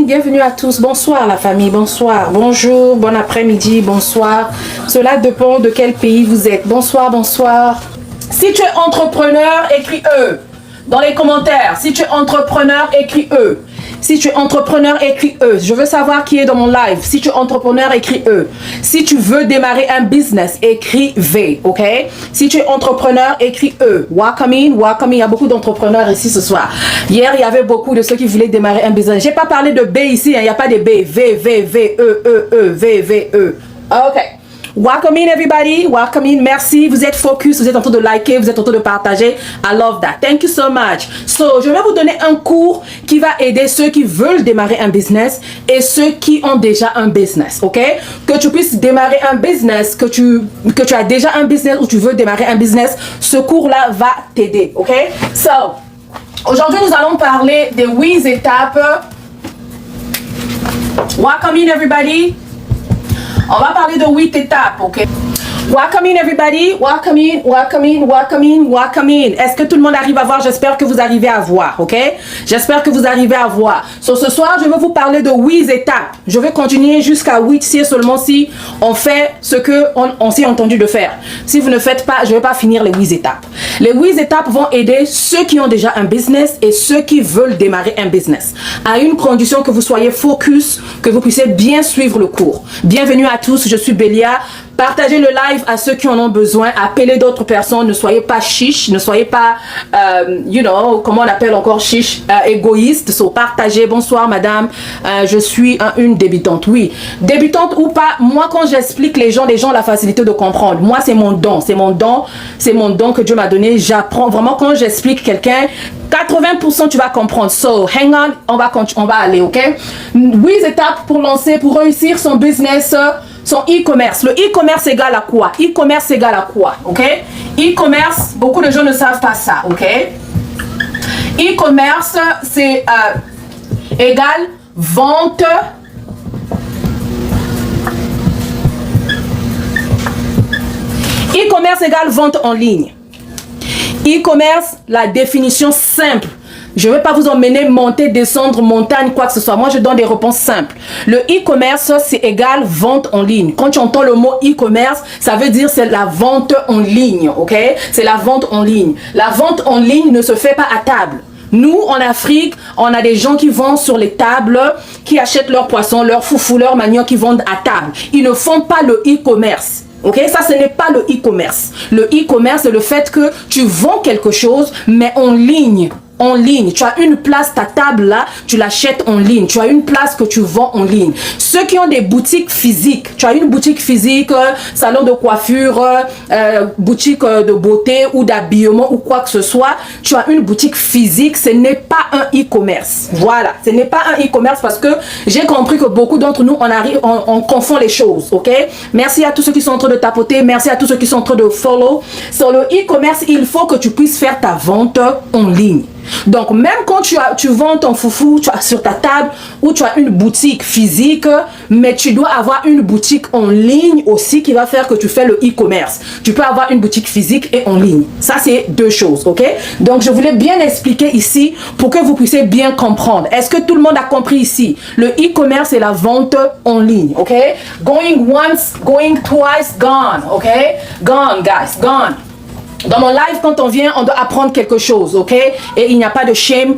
bienvenue à tous. Bonsoir la famille, bonsoir, bonjour, bon après-midi, bonsoir. Cela dépend de quel pays vous êtes. Bonsoir, bonsoir. Si tu es entrepreneur, écris E dans les commentaires. Si tu es entrepreneur, écris E. Si tu es entrepreneur, écris E. Je veux savoir qui est dans mon live. Si tu es entrepreneur, écris E. Si tu veux démarrer un business, écris V, ok? Si tu es entrepreneur, écris E. Welcome in, welcome in. Il y a beaucoup d'entrepreneurs ici ce soir. Hier, il y avait beaucoup de ceux qui voulaient démarrer un business. J'ai pas parlé de B ici, hein. Il n'y a pas de B. V, V, V, E, E, E, V, V, E. Ok. Welcome in everybody, welcome in, merci, vous êtes focus, vous êtes en train de liker, vous êtes en train de partager, I love that, thank you so much. So, je vais vous donner un cours qui va aider ceux qui veulent démarrer un business et ceux qui ont déjà un business, ok? Que tu puisses démarrer un business, que tu as déjà un business ou tu veux démarrer un business, ce cours-là va t'aider, ok? So, aujourd'hui nous allons parler des 8 étapes. Welcome in everybody. On va parler de 8 étapes, ok? Welcome in everybody, welcome in, welcome in, welcome in, welcome in. Est-ce que tout le monde arrive à voir? J'espère que vous arrivez à voir, ok? J'espère que vous arrivez à voir. So, ce soir, je vais vous parler de 8 étapes. Je vais continuer jusqu'à 8 si seulement si on fait ce que on s'est entendu de faire. Si vous ne faites pas, je ne vais pas finir les 8 étapes. Les 8 étapes vont aider ceux qui ont déjà un business et ceux qui veulent démarrer un business. À une condition que vous soyez focus, que vous puissiez bien suivre le cours. Bienvenue à tous, je suis Bélia. Partagez le live à ceux qui en ont besoin. Appelez d'autres personnes. Ne soyez pas chiche. Ne soyez pas, you know, comment on appelle encore chiche, égoïste. So, partagez. Bonsoir, madame. Je suis une débutante. Oui. Débutante ou pas, moi, quand j'explique les gens ont la facilité de comprendre. Moi, c'est mon don. C'est mon don. C'est mon don que Dieu m'a donné. J'apprends vraiment quand j'explique quelqu'un. 80% tu vas comprendre. So, hang on. On va aller, ok? 8 étapes pour lancer, pour réussir son business. Son e-commerce. Le e-commerce égale à quoi? E-commerce égale à quoi? Ok? E-commerce, beaucoup de gens ne savent pas ça. Ok? E-commerce, c'est égale vente. E-commerce égale vente en ligne. E-commerce, la définition simple. Je ne vais pas vous emmener monter, descendre, montagne, quoi que ce soit. Moi, je donne des réponses simples. Le e-commerce, c'est égal vente en ligne. Quand tu entends le mot e-commerce, ça veut dire c'est la vente en ligne, ok? C'est la vente en ligne. La vente en ligne ne se fait pas à table. Nous, en Afrique, on a des gens qui vont sur les tables, qui achètent leurs poissons, leurs foufous, leurs maniocs, qui vendent à table. Ils ne font pas le e-commerce. Ok, ça ce n'est pas le e-commerce. Le e-commerce, c'est le fait que tu vends quelque chose, mais en ligne. En ligne, tu as une place, ta table là, tu l'achètes en ligne. Tu as une place que tu vends en ligne. Ceux qui ont des boutiques physiques, tu as une boutique physique, salon de coiffure, boutique de beauté ou d'habillement ou quoi que ce soit, tu as une boutique physique, ce n'est pas un e-commerce. Voilà, ce n'est pas un e-commerce parce que j'ai compris que beaucoup d'entre nous, on confond les choses, ok? Merci à tous ceux qui sont en train de tapoter, merci à tous ceux qui sont en train de follow. Sur le e-commerce, il faut que tu puisses faire ta vente en ligne. Donc, même quand tu vends ton foufou sur ta table ou tu as une boutique physique, mais tu dois avoir une boutique en ligne aussi qui va faire que tu fais le e-commerce. Tu peux avoir une boutique physique et en ligne. Ça, c'est deux choses, ok? Donc, je voulais bien expliquer ici pour que vous puissiez bien comprendre. Est-ce que tout le monde a compris ici? Le e-commerce, c'est la vente en ligne, ok? Going once, going twice, gone, ok? Gone, guys, gone. Dans mon live, quand on vient, on doit apprendre quelque chose, ok? Et il n'y a pas de shame,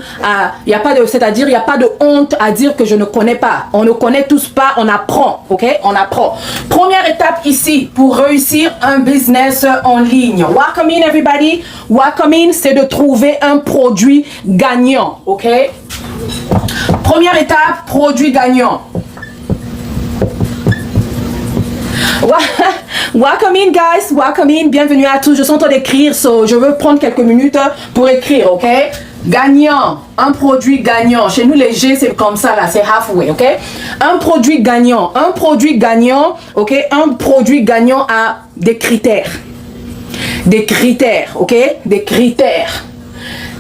c'est-à-dire il n'y a pas de honte à dire que je ne connais pas. On ne connaît tous pas, on apprend, ok? On apprend. Première étape ici pour réussir un business en ligne. Welcome in everybody. Welcome in, c'est de trouver un produit gagnant, ok? Première étape, produit gagnant. Welcome in guys, welcome in, bienvenue à tous. Je suis en train d'écrire, so je veux prendre quelques minutes pour écrire, ok? Gagnant, un produit gagnant. Chez nous les G c'est comme ça là, c'est halfway, ok? Un produit gagnant, ok? Un produit gagnant a des critères, ok? Des critères.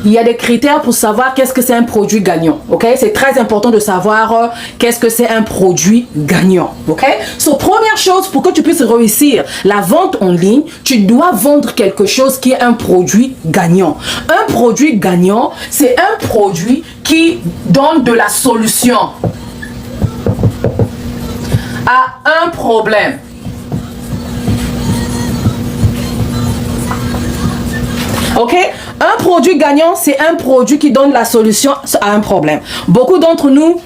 Il y a des critères pour savoir qu'est-ce que c'est un produit gagnant, ok? C'est très important de savoir qu'est-ce que c'est un produit gagnant, ok? So, première chose, pour que tu puisses réussir la vente en ligne, tu dois vendre quelque chose qui est un produit gagnant. Un produit gagnant, c'est un produit qui donne de la solution. a un problème. Ok? Un produit gagnant, c'est un produit qui donne la solution à un problème. Beaucoup d'entre nous,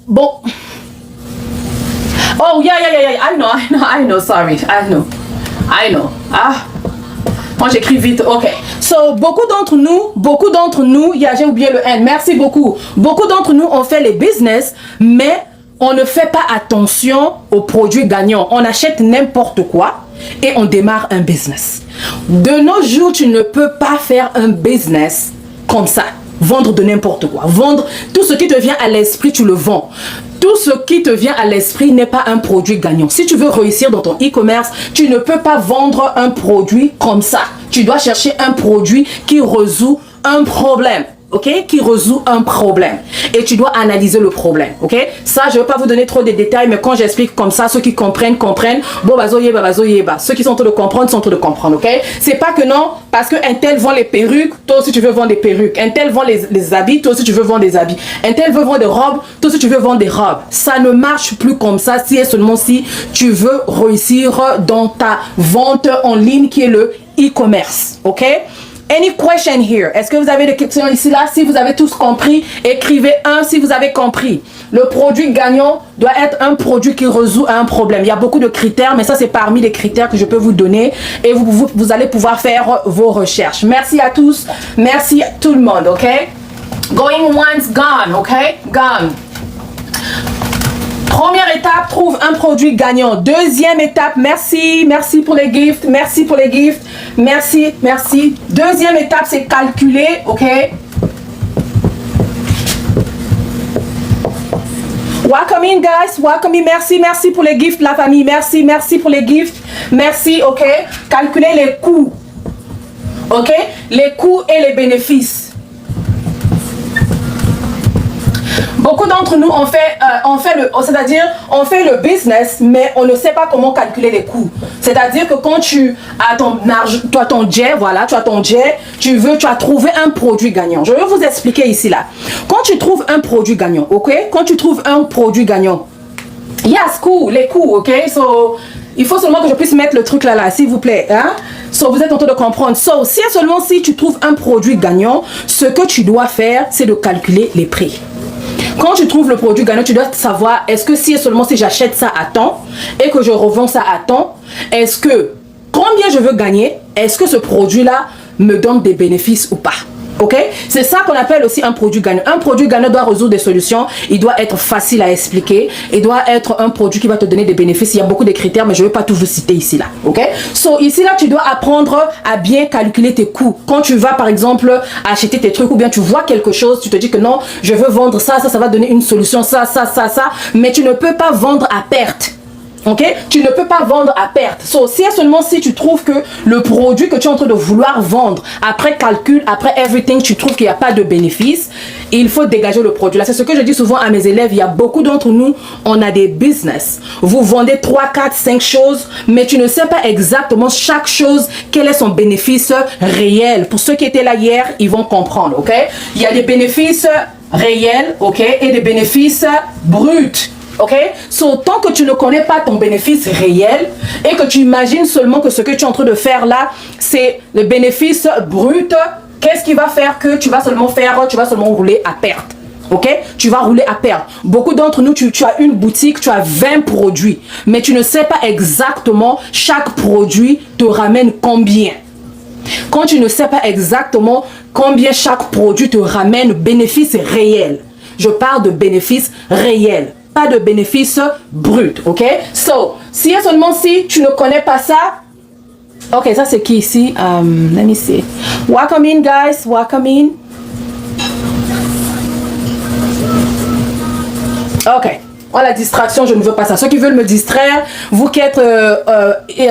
bon. Oh, yeah, I know, sorry, I know. Ah, moi j'écris vite, ok. So, beaucoup d'entre nous, j'ai oublié le N, merci beaucoup. Beaucoup d'entre nous, on fait les business, mais on ne fait pas attention aux produits gagnants. On achète n'importe quoi et on démarre un business. De nos jours, tu ne peux pas faire un business comme ça. Vendre de n'importe quoi. Vendre tout ce qui te vient à l'esprit, tu le vends. Tout ce qui te vient à l'esprit n'est pas un produit gagnant. Si tu veux réussir dans ton e-commerce, tu ne peux pas vendre un produit comme ça. Tu dois chercher un produit qui résout un problème. Ok, qui résout un problème et tu dois analyser le problème. Ok, ça je ne vais pas vous donner trop de détails, mais quand j'explique comme ça, ceux qui comprennent. Bon, bazo yeba. Ceux qui sont en train de comprendre sont en train de comprendre. Ok, c'est pas que non, parce que un tel vend les perruques, toi aussi tu veux vendre des perruques. Un tel vend les habits, toi aussi tu veux vendre des habits. Un tel veut vendre des robes, toi aussi tu veux vendre des robes. Ça ne marche plus comme ça si et seulement si tu veux réussir dans ta vente en ligne qui est le e-commerce. Ok. Any question here? Est-ce que vous avez des questions ici, là? Si vous avez tous compris, écrivez un si vous avez compris. Le produit gagnant doit être un produit qui résout un problème. Il y a beaucoup de critères, mais ça, c'est parmi les critères que je peux vous donner et vous allez pouvoir faire vos recherches. Merci à tous. Merci à tout le monde, OK? Going once, gone, OK? Gone. Première étape, trouve un produit gagnant. Deuxième étape, merci pour les gifts, merci. Deuxième étape, c'est calculer, ok? Welcome in, guys, welcome in, merci pour les gifts, la famille, merci pour les gifts, merci, ok? Calculer les coûts, ok? Les coûts et les bénéfices. Beaucoup d'entre nous, on fait le business, mais on ne sait pas comment calculer les coûts. C'est-à-dire que quand tu as ton jet, tu as trouvé un produit gagnant. Je vais vous expliquer ici, là. Quand tu trouves un produit gagnant, ok? Quand tu trouves un produit gagnant, yes, cool, les coûts, ok? So, il faut seulement que je puisse mettre le truc là, s'il vous plaît. Hein? So, vous êtes en train de comprendre. So, si tu trouves un produit gagnant, ce que tu dois faire, c'est de calculer les prix. Quand tu trouves le produit gagnant, tu dois savoir, est-ce que si et seulement si j'achète ça à temps et que je revends ça à temps, est-ce que combien je veux gagner, est-ce que ce produit-là me donne des bénéfices ou pas? Ok? C'est ça qu'on appelle aussi un produit gagnant. Un produit gagnant doit résoudre des solutions, il doit être facile à expliquer, il doit être un produit qui va te donner des bénéfices. Il y a beaucoup de critères, mais je ne vais pas tout vous citer ici là. Ok? So ici là, tu dois apprendre à bien calculer tes coûts. Quand tu vas par exemple acheter tes trucs ou bien tu vois quelque chose, tu te dis que non, je veux vendre ça va donner une solution, ça, mais tu ne peux pas vendre à perte. Ok, tu ne peux pas vendre à perte. So, si seulement si tu trouves que le produit que tu es en train de vouloir vendre, après calcul, après everything, tu trouves qu'il n'y a pas de bénéfice, il faut dégager le produit. Là, c'est ce que je dis souvent à mes élèves. Il y a beaucoup d'entre nous, on a des business. Vous vendez 3, 4, 5 choses, mais tu ne sais pas exactement chaque chose, quel est son bénéfice réel. Pour ceux qui étaient là hier, ils vont comprendre. Ok, il y a des bénéfices réels, ok, et des bénéfices bruts. Ok, so, tant que tu ne connais pas ton bénéfice réel et que tu imagines seulement que ce que tu es en train de faire là, c'est le bénéfice brut, qu'est-ce qui va faire que tu vas seulement rouler à perte? Ok, tu vas rouler à perte. Beaucoup d'entre nous, tu as une boutique, tu as 20 produits, mais tu ne sais pas exactement chaque produit te ramène combien. Quand tu ne sais pas exactement combien chaque produit te ramène bénéfice réel, je parle de bénéfice réel. Pas de bénéfice brut, ok? So, si et seulement si tu ne connais pas ça, ok, ça c'est qui ici? Let me see. Welcome in, guys. Welcome in. Ok. Oh, la distraction, je ne veux pas ça. Ceux qui veulent me distraire, vous qui êtes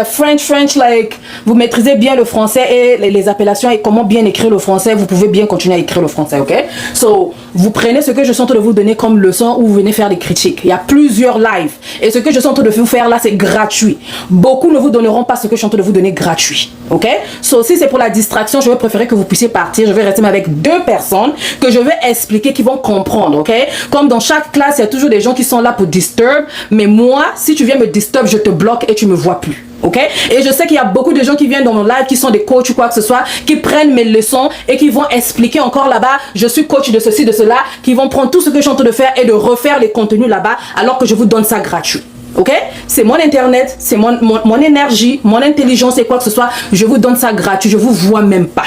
French, like, vous maîtrisez bien le français et les appellations et comment bien écrire le français, vous pouvez bien continuer à écrire le français, ok? So, vous prenez ce que je suis en train de vous donner comme leçon ou vous venez faire des critiques. Il y a plusieurs lives. Et ce que je suis en train de vous faire là, c'est gratuit. Beaucoup ne vous donneront pas ce que je suis en train de vous donner gratuit, ok? So, si c'est pour la distraction, je vais préférer que vous puissiez partir. Je vais rester avec 2 personnes que je vais expliquer, qui vont comprendre, ok? Comme dans chaque classe, il y a toujours des gens qui sont là là pour disturb, mais moi, si tu viens me disturb, je te bloque et tu me vois plus. Ok? Et je sais qu'il y a beaucoup de gens qui viennent dans mon live, qui sont des coachs ou quoi que ce soit, qui prennent mes leçons et qui vont expliquer encore là-bas, je suis coach de ceci, de cela, qui vont prendre tout ce que je suis en train de faire et de refaire les contenus là-bas, alors que je vous donne ça gratuit. Ok? C'est mon internet, c'est mon énergie, mon intelligence et quoi que ce soit, je vous donne ça gratuit, je vous vois même pas.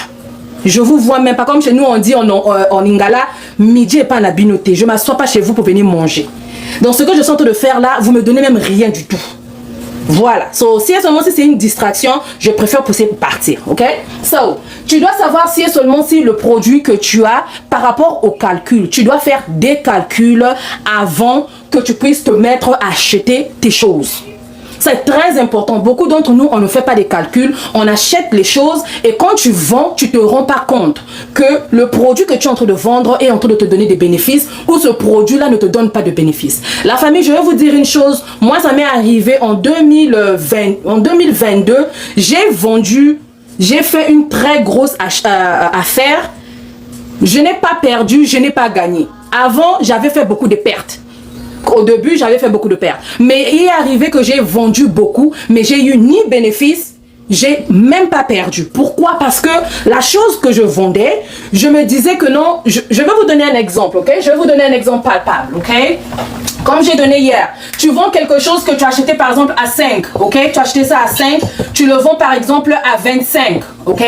Je vous vois même pas. Comme chez nous on dit en Lingala, midi est pas la binoté. Je m'assois pas chez vous pour venir manger. Donc ce que je suis en train de faire là, vous me donnez même rien du tout. Voilà. So, si seulement si c'est une distraction, je préfère pousser pour partir. Ok? So, tu dois savoir si seulement si le produit que tu as par rapport au calcul. Tu dois faire des calculs avant que tu puisses te mettre à acheter tes choses. C'est très important. Beaucoup d'entre nous, on ne fait pas des calculs. On achète les choses et quand tu vends, tu te rends pas compte que le produit que tu es en train de vendre est en train de te donner des bénéfices ou ce produit-là ne te donne pas de bénéfices. La famille, je vais vous dire une chose. Moi, ça m'est arrivé en 2022. J'ai fait une très grosse affaire. Je n'ai pas perdu, je n'ai pas gagné. Avant, j'avais fait beaucoup de pertes. Au début, j'avais fait beaucoup de pertes. Mais il est arrivé que j'ai vendu beaucoup, mais j'ai eu ni bénéfice, j'ai même pas perdu. Pourquoi? Parce que la chose que je vendais, je me disais que non, je vais vous donner un exemple, ok? Je vais vous donner un exemple palpable, ok? Comme j'ai donné hier, tu vends quelque chose que tu as acheté par exemple à 5, ok? Tu as acheté ça à 5, tu le vends par exemple à 25, ok?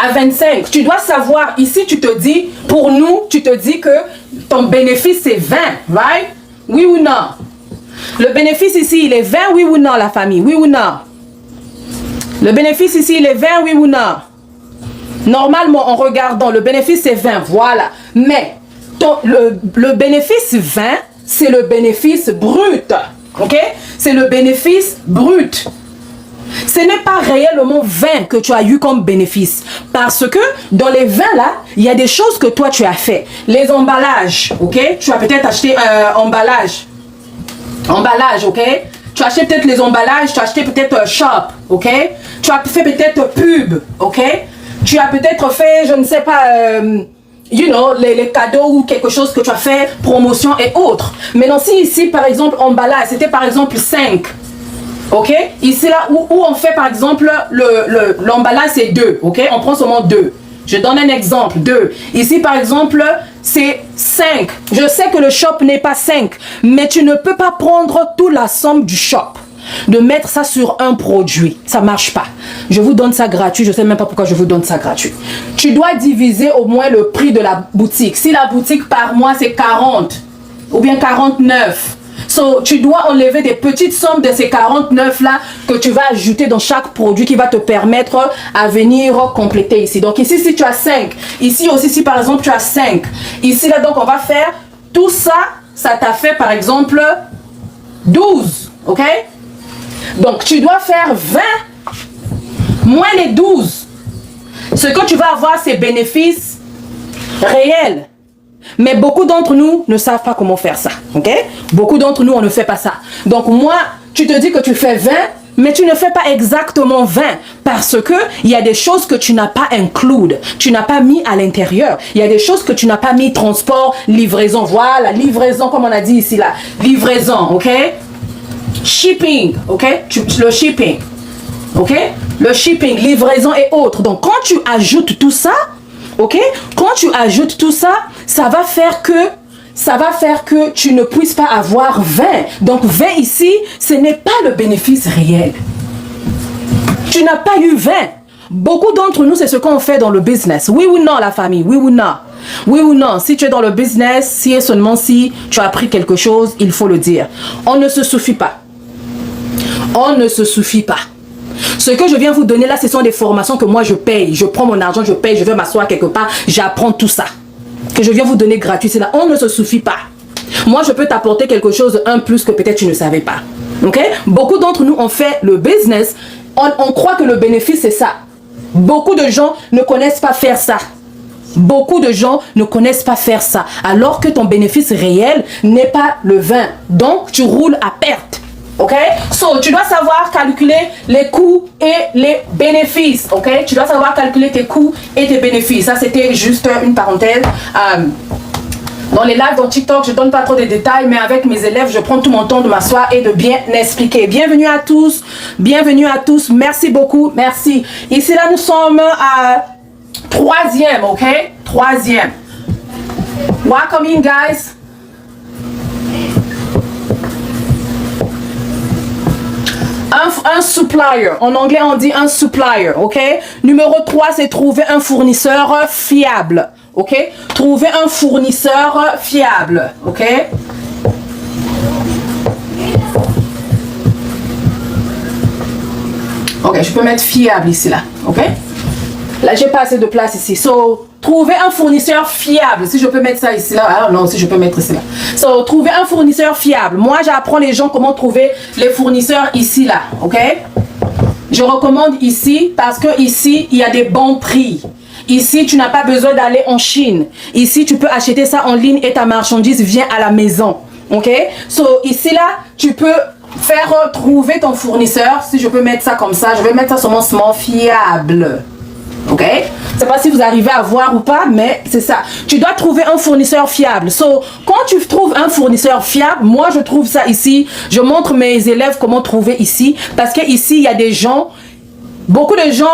À 25, tu dois savoir, ici tu te dis, pour nous, tu te dis que ton bénéfice c'est 20, right? Oui ou non? Le bénéfice ici, il est 20, oui ou non la famille? Oui ou non? Le bénéfice ici, il est 20, oui ou non? Normalement, en regardant, le bénéfice c'est 20, voilà. Mais le bénéfice 20, c'est le bénéfice brut, ok? C'est le bénéfice brut. Ce n'est pas réellement 20 que tu as eu comme bénéfice. Parce que dans les 20 là, il y a des choses que toi tu as fait. Les emballages, ok? Tu as peut-être acheté un emballage. Emballage, ok? Tu as acheté peut-être les emballages, tu as acheté peut-être un shop, ok? Tu as fait peut-être pub, ok? Tu as peut-être fait, je ne sais pas, you know, les cadeaux ou quelque chose que tu as fait, promotion et autres. Maintenant, si ici, par exemple, emballage, c'était par exemple 5. Ok, ici là où on fait par exemple l'emballage c'est 2, ok, on prend seulement 2. Je donne un exemple, 2. Ici par exemple c'est 5. Je sais que le shop n'est pas 5, mais tu ne peux pas prendre toute la somme du shop, de mettre ça sur un produit. Ça marche pas. Je vous donne ça gratuit, je sais même pas pourquoi je vous donne ça gratuit. Tu dois diviser au moins le prix de la boutique. Si la boutique par mois c'est 40 ou bien 49. So, tu dois enlever des petites sommes de ces 49 là que tu vas ajouter dans chaque produit qui va te permettre à venir compléter ici. Donc ici si tu as 5, ici aussi si par exemple tu as 5, ici là donc on va faire tout ça, ça t'a fait par exemple 12, ok? Donc tu dois faire 20 moins les 12. Ce que tu vas avoir c'est bénéfices réels. Mais beaucoup d'entre nous ne savent pas comment faire ça, ok? Beaucoup d'entre nous, on ne fait pas ça. Donc moi, tu te dis que tu fais 20, mais tu ne fais pas exactement 20 parce que il y a des choses que tu n'as pas include, tu n'as pas mis à l'intérieur. Il y a des choses que tu n'as pas mis transport, livraison. Voilà, livraison comme on a dit ici là, livraison, ok? Shipping, ok? Le shipping, ok? Le shipping, livraison et autres. Donc quand tu ajoutes tout ça, ok, quand tu ajoutes tout ça, ça va faire que tu ne puisses pas avoir 20. Donc 20 ici, ce n'est pas le bénéfice réel. Tu n'as pas eu 20. Beaucoup d'entre nous, c'est ce qu'on fait dans le business. Oui ou non la famille? Oui ou non? Oui ou non? Si tu es dans le business, si et seulement si tu as appris quelque chose, il faut le dire. On ne se suffit pas. On ne se suffit pas. Ce que je viens vous donner là, ce sont des formations que moi je paye. Je prends mon argent, je paye, je vais m'asseoir quelque part, j'apprends tout ça. Que je viens vous donner gratuit, c'est là. On ne se suffit pas. Moi, je peux t'apporter quelque chose, un plus que peut-être tu ne savais pas. Ok? Beaucoup d'entre nous ont fait le business. On croit que le bénéfice, c'est ça. Beaucoup de gens ne connaissent pas faire ça. Beaucoup de gens ne connaissent pas faire ça. Alors que ton bénéfice réel n'est pas le 20. Donc, tu roules à perte. Ok? So, tu dois savoir calculer les coûts et les bénéfices. Ok? Tu dois savoir calculer tes coûts et tes bénéfices. Ça, c'était juste une parenthèse. Dans les lives, dans TikTok, je donne pas trop de détails, mais avec mes élèves, je prends tout mon temps de m'asseoir et de bien expliquer. Bienvenue à tous, merci beaucoup, merci. Ici, là, nous sommes à troisième, ok? Troisième. Welcome in, guys. Un supplier. En anglais, on dit un supplier, ok? Numéro 3, c'est trouver un fournisseur fiable, ok? Trouver un fournisseur fiable, ok? Ok, je peux mettre fiable ici, là, ok? Là, j'ai pas assez de place ici. So, trouver un fournisseur fiable. Si je peux mettre ça ici, là. Ah non, si je peux mettre ici, là. So, trouver un fournisseur fiable. Moi, j'apprends les gens comment trouver les fournisseurs ici, là. Ok? Je recommande ici parce que ici, il y a des bons prix. Ici, tu n'as pas besoin d'aller en Chine. Ici, tu peux acheter ça en ligne et ta marchandise vient à la maison. Ok? So, ici, là, tu peux faire trouver ton fournisseur. Si je peux mettre ça comme ça, je vais mettre ça sur mon small fiable. Ok? Je sais pas si vous arrivez à voir ou pas, mais c'est ça. Tu dois trouver un fournisseur fiable. So, quand tu trouves un fournisseur fiable, moi je trouve ça ici. Je montre mes élèves comment trouver ici. Parce que ici, il y a des gens, beaucoup de gens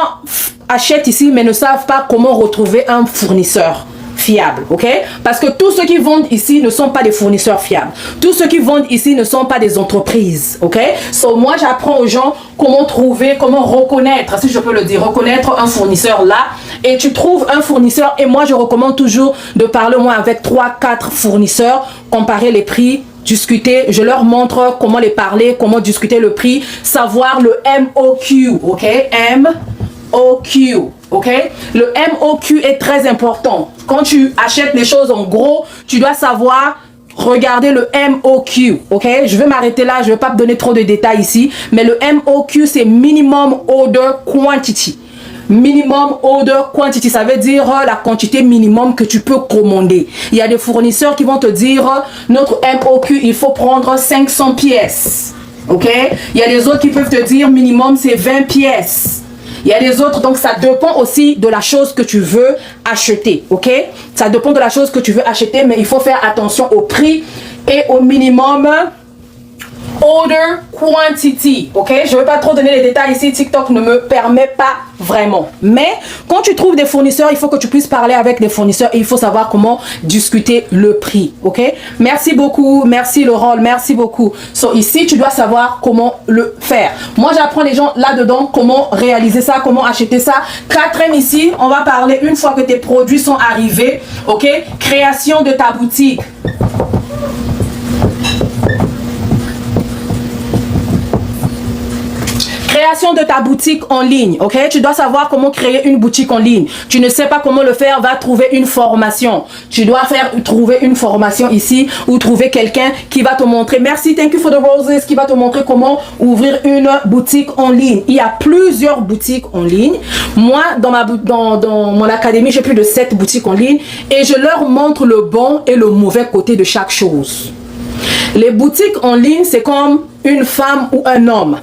achètent ici, mais ne savent pas comment retrouver un fournisseur fiable, ok? Parce que tous ceux qui vendent ici ne sont pas des fournisseurs fiables. Tous ceux qui vendent ici ne sont pas des entreprises, ok? So, moi, j'apprends aux gens comment trouver, comment reconnaître, si je peux le dire, reconnaître un fournisseur là. Et tu trouves un fournisseur, et moi, je recommande toujours de parler au moins avec 3-4 fournisseurs, comparer les prix, discuter, je leur montre comment les parler, comment discuter le prix, savoir le MOQ, ok? MOQ, ok? Le MOQ est très important. Quand tu achètes les choses en gros, tu dois savoir regarder le MOQ, ok? Je vais m'arrêter là, je ne vais pas te donner trop de détails ici, mais le MOQ, c'est Minimum Order Quantity. Minimum Order Quantity, ça veut dire la quantité minimum que tu peux commander. Il y a des fournisseurs qui vont te dire, notre MOQ, il faut prendre 500 pièces, ok? Il y a des autres qui peuvent te dire, minimum, c'est 20 pièces. Il y a des autres, donc ça dépend aussi de la chose que tu veux acheter, ok? Ça dépend de la chose que tu veux acheter, mais il faut faire attention au prix et au minimum order quantity, ok? Je ne vais pas trop donner les détails ici, TikTok ne me permet pas vraiment. Mais quand tu trouves des fournisseurs, il faut que tu puisses parler avec des fournisseurs et il faut savoir comment discuter le prix, ok? Merci beaucoup, merci Laurent, merci beaucoup. So, ici, tu dois savoir comment le faire. Moi, j'apprends les gens là-dedans comment réaliser ça, comment acheter ça. Quatrième ici, on va parler une fois que tes produits sont arrivés, ok? Création de ta boutique. Création de ta boutique en ligne, ok? Tu dois savoir comment créer une boutique en ligne. Tu ne sais pas comment le faire, va trouver une formation. Tu dois trouver une formation ici ou trouver quelqu'un qui va te montrer. Merci, thank you for the roses, qui va te montrer comment ouvrir une boutique en ligne. Il y a plusieurs boutiques en ligne. Moi, dans mon académie, j'ai plus de 7 boutiques en ligne et je leur montre le bon et le mauvais côté de chaque chose. Les boutiques en ligne, c'est comme une femme ou un homme.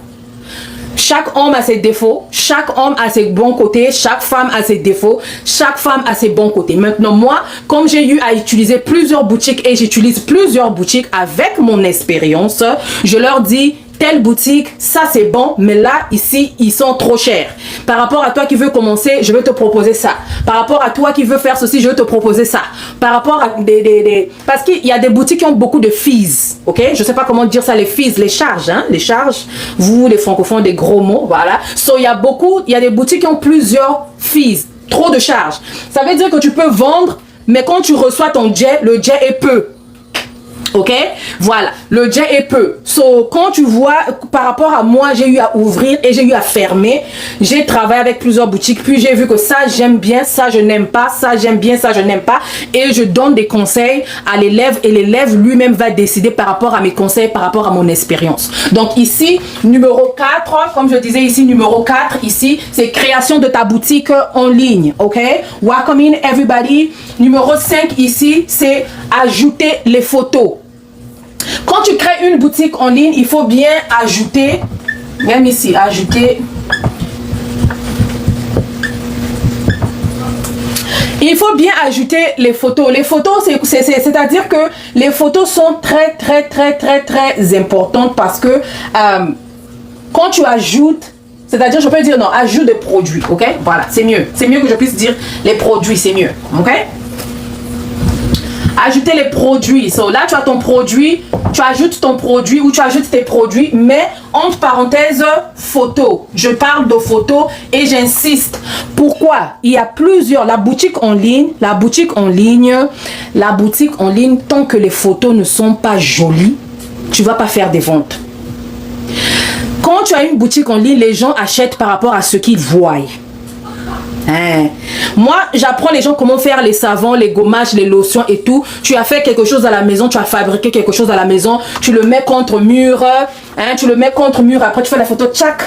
Chaque homme a ses défauts, chaque homme a ses bons côtés, chaque femme a ses défauts, chaque femme a ses bons côtés. Maintenant, moi, comme j'ai eu à utiliser plusieurs boutiques et j'utilise plusieurs boutiques avec mon expérience, je leur dis, telle boutique, ça c'est bon, mais là, ici, ils sont trop chers. Par rapport à toi qui veux commencer, je vais te proposer ça. Par rapport à toi qui veux faire ceci, je vais te proposer ça. Par rapport à parce qu'il y a des boutiques qui ont beaucoup de fees, ok? Je sais pas comment dire ça, les fees, les charges, hein? Les charges, vous, les francophones, des gros mots, voilà. So, il y a des boutiques qui ont plusieurs fees, trop de charges. Ça veut dire que tu peux vendre, mais quand tu reçois ton jet, le jet est peu. Ok, voilà, le jet est peu. So, quand tu vois, par rapport à moi, j'ai eu à ouvrir et j'ai eu à fermer. J'ai travaillé avec plusieurs boutiques, puis j'ai vu que ça j'aime bien, ça je n'aime pas, ça j'aime bien, ça je n'aime pas. Et je donne des conseils à l'élève et l'élève lui-même va décider par rapport à mes conseils, par rapport à mon expérience. Donc ici, numéro 4, comme je disais ici, numéro 4, ici, c'est création de ta boutique en ligne. Ok, welcome in everybody. Numéro 5 ici, c'est ajouter les photos. Quand tu crées une boutique en ligne, il faut bien ajouter, même ici, ajouter. Il faut bien ajouter les photos. Les photos, c'est-à-dire que les photos sont très, très, très, très, très importantes parce que quand tu ajoutes, c'est-à-dire, je peux dire non, ajoute des produits, ok? Voilà, c'est mieux. C'est mieux que je puisse dire les produits, c'est mieux, ok? Ajouter les produits. So, là, tu as ton produit, tu ajoutes ton produit ou tu ajoutes tes produits, mais entre parenthèses, photos. Je parle de photos et j'insiste. Pourquoi? Il y a plusieurs. La boutique en ligne, tant que les photos ne sont pas jolies, tu vas pas faire des ventes. Quand tu as une boutique en ligne, les gens achètent par rapport à ce qu'ils voient. Moi, j'apprends les gens comment faire les savons, les gommages, les lotions et tout. Tu as fait quelque chose à la maison, tu as fabriqué quelque chose à la maison, tu le mets contre mur, après tu fais la photo, tchac.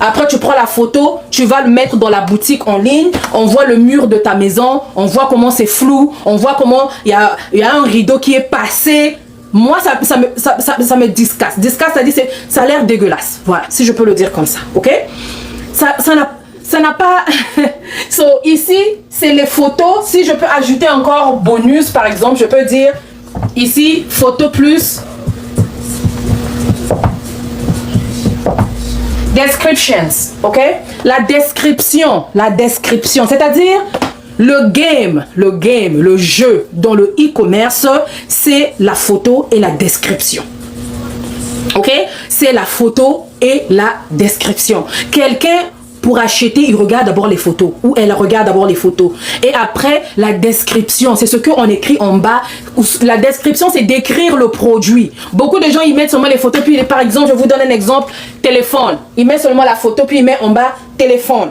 Après tu prends la photo, tu vas le mettre dans la boutique en ligne, on voit le mur de ta maison, on voit comment c'est flou, on voit comment il y a un rideau qui est passé. Moi, ça me discasse. Discasse, ça dit, ça a l'air dégueulasse. Voilà, si je peux le dire comme ça, ok? Ça n'a pas... So, ici, c'est les photos. Si je peux ajouter encore bonus, par exemple, je peux dire ici, photo plus descriptions, ok? La description, c'est-à-dire le jeu dans le e-commerce, c'est la photo et la description. Ok? C'est la photo et la description. Quelqu'un, pour acheter, il regarde d'abord les photos ou elle regarde d'abord les photos et après la description, c'est ce qu'on écrit en bas. La description, c'est décrire le produit. Beaucoup de gens, ils mettent seulement les photos, puis par exemple, je vous donne un exemple, téléphone, il met seulement la photo, puis il met en bas téléphone.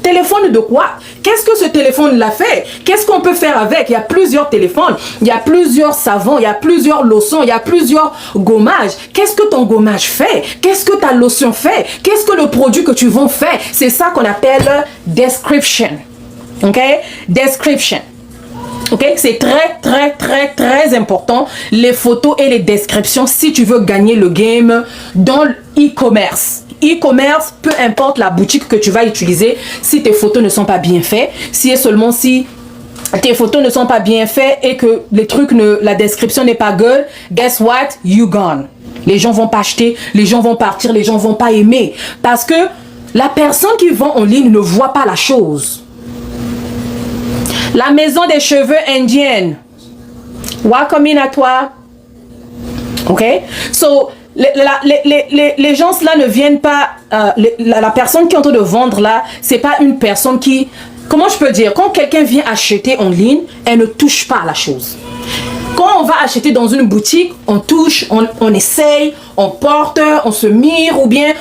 Téléphone de quoi? Qu'est-ce que ce téléphone-là fait? Qu'est-ce qu'on peut faire avec? Il y a plusieurs téléphones, il y a plusieurs savons, il y a plusieurs lotions, il y a plusieurs gommages. Qu'est-ce que ton gommage fait? Qu'est-ce que ta lotion fait? Qu'est-ce que le produit que tu vends fait? C'est ça qu'on appelle description. Ok? Description. Ok? C'est très, très, très, très important, les photos et les descriptions si tu veux gagner le game dans l'e-commerce. E-commerce, peu importe la boutique que tu vas utiliser, si tes photos ne sont pas bien faites, si tes photos ne sont pas bien faites et que la description n'est pas good, guess what? You gone. Les gens vont pas acheter, les gens vont partir, les gens vont pas aimer. Parce que la personne qui vend en ligne ne voit pas la chose. La maison des cheveux indienne. Welcome in à toi. Ok? So, les gens là ne viennent pas, la personne qui est en train de vendre là, c'est pas une personne qui, comment je peux dire, quand quelqu'un vient acheter en ligne, elle ne touche pas à la chose. Quand on va acheter dans une boutique, on touche, on essaye, on porte, on se mire ou bien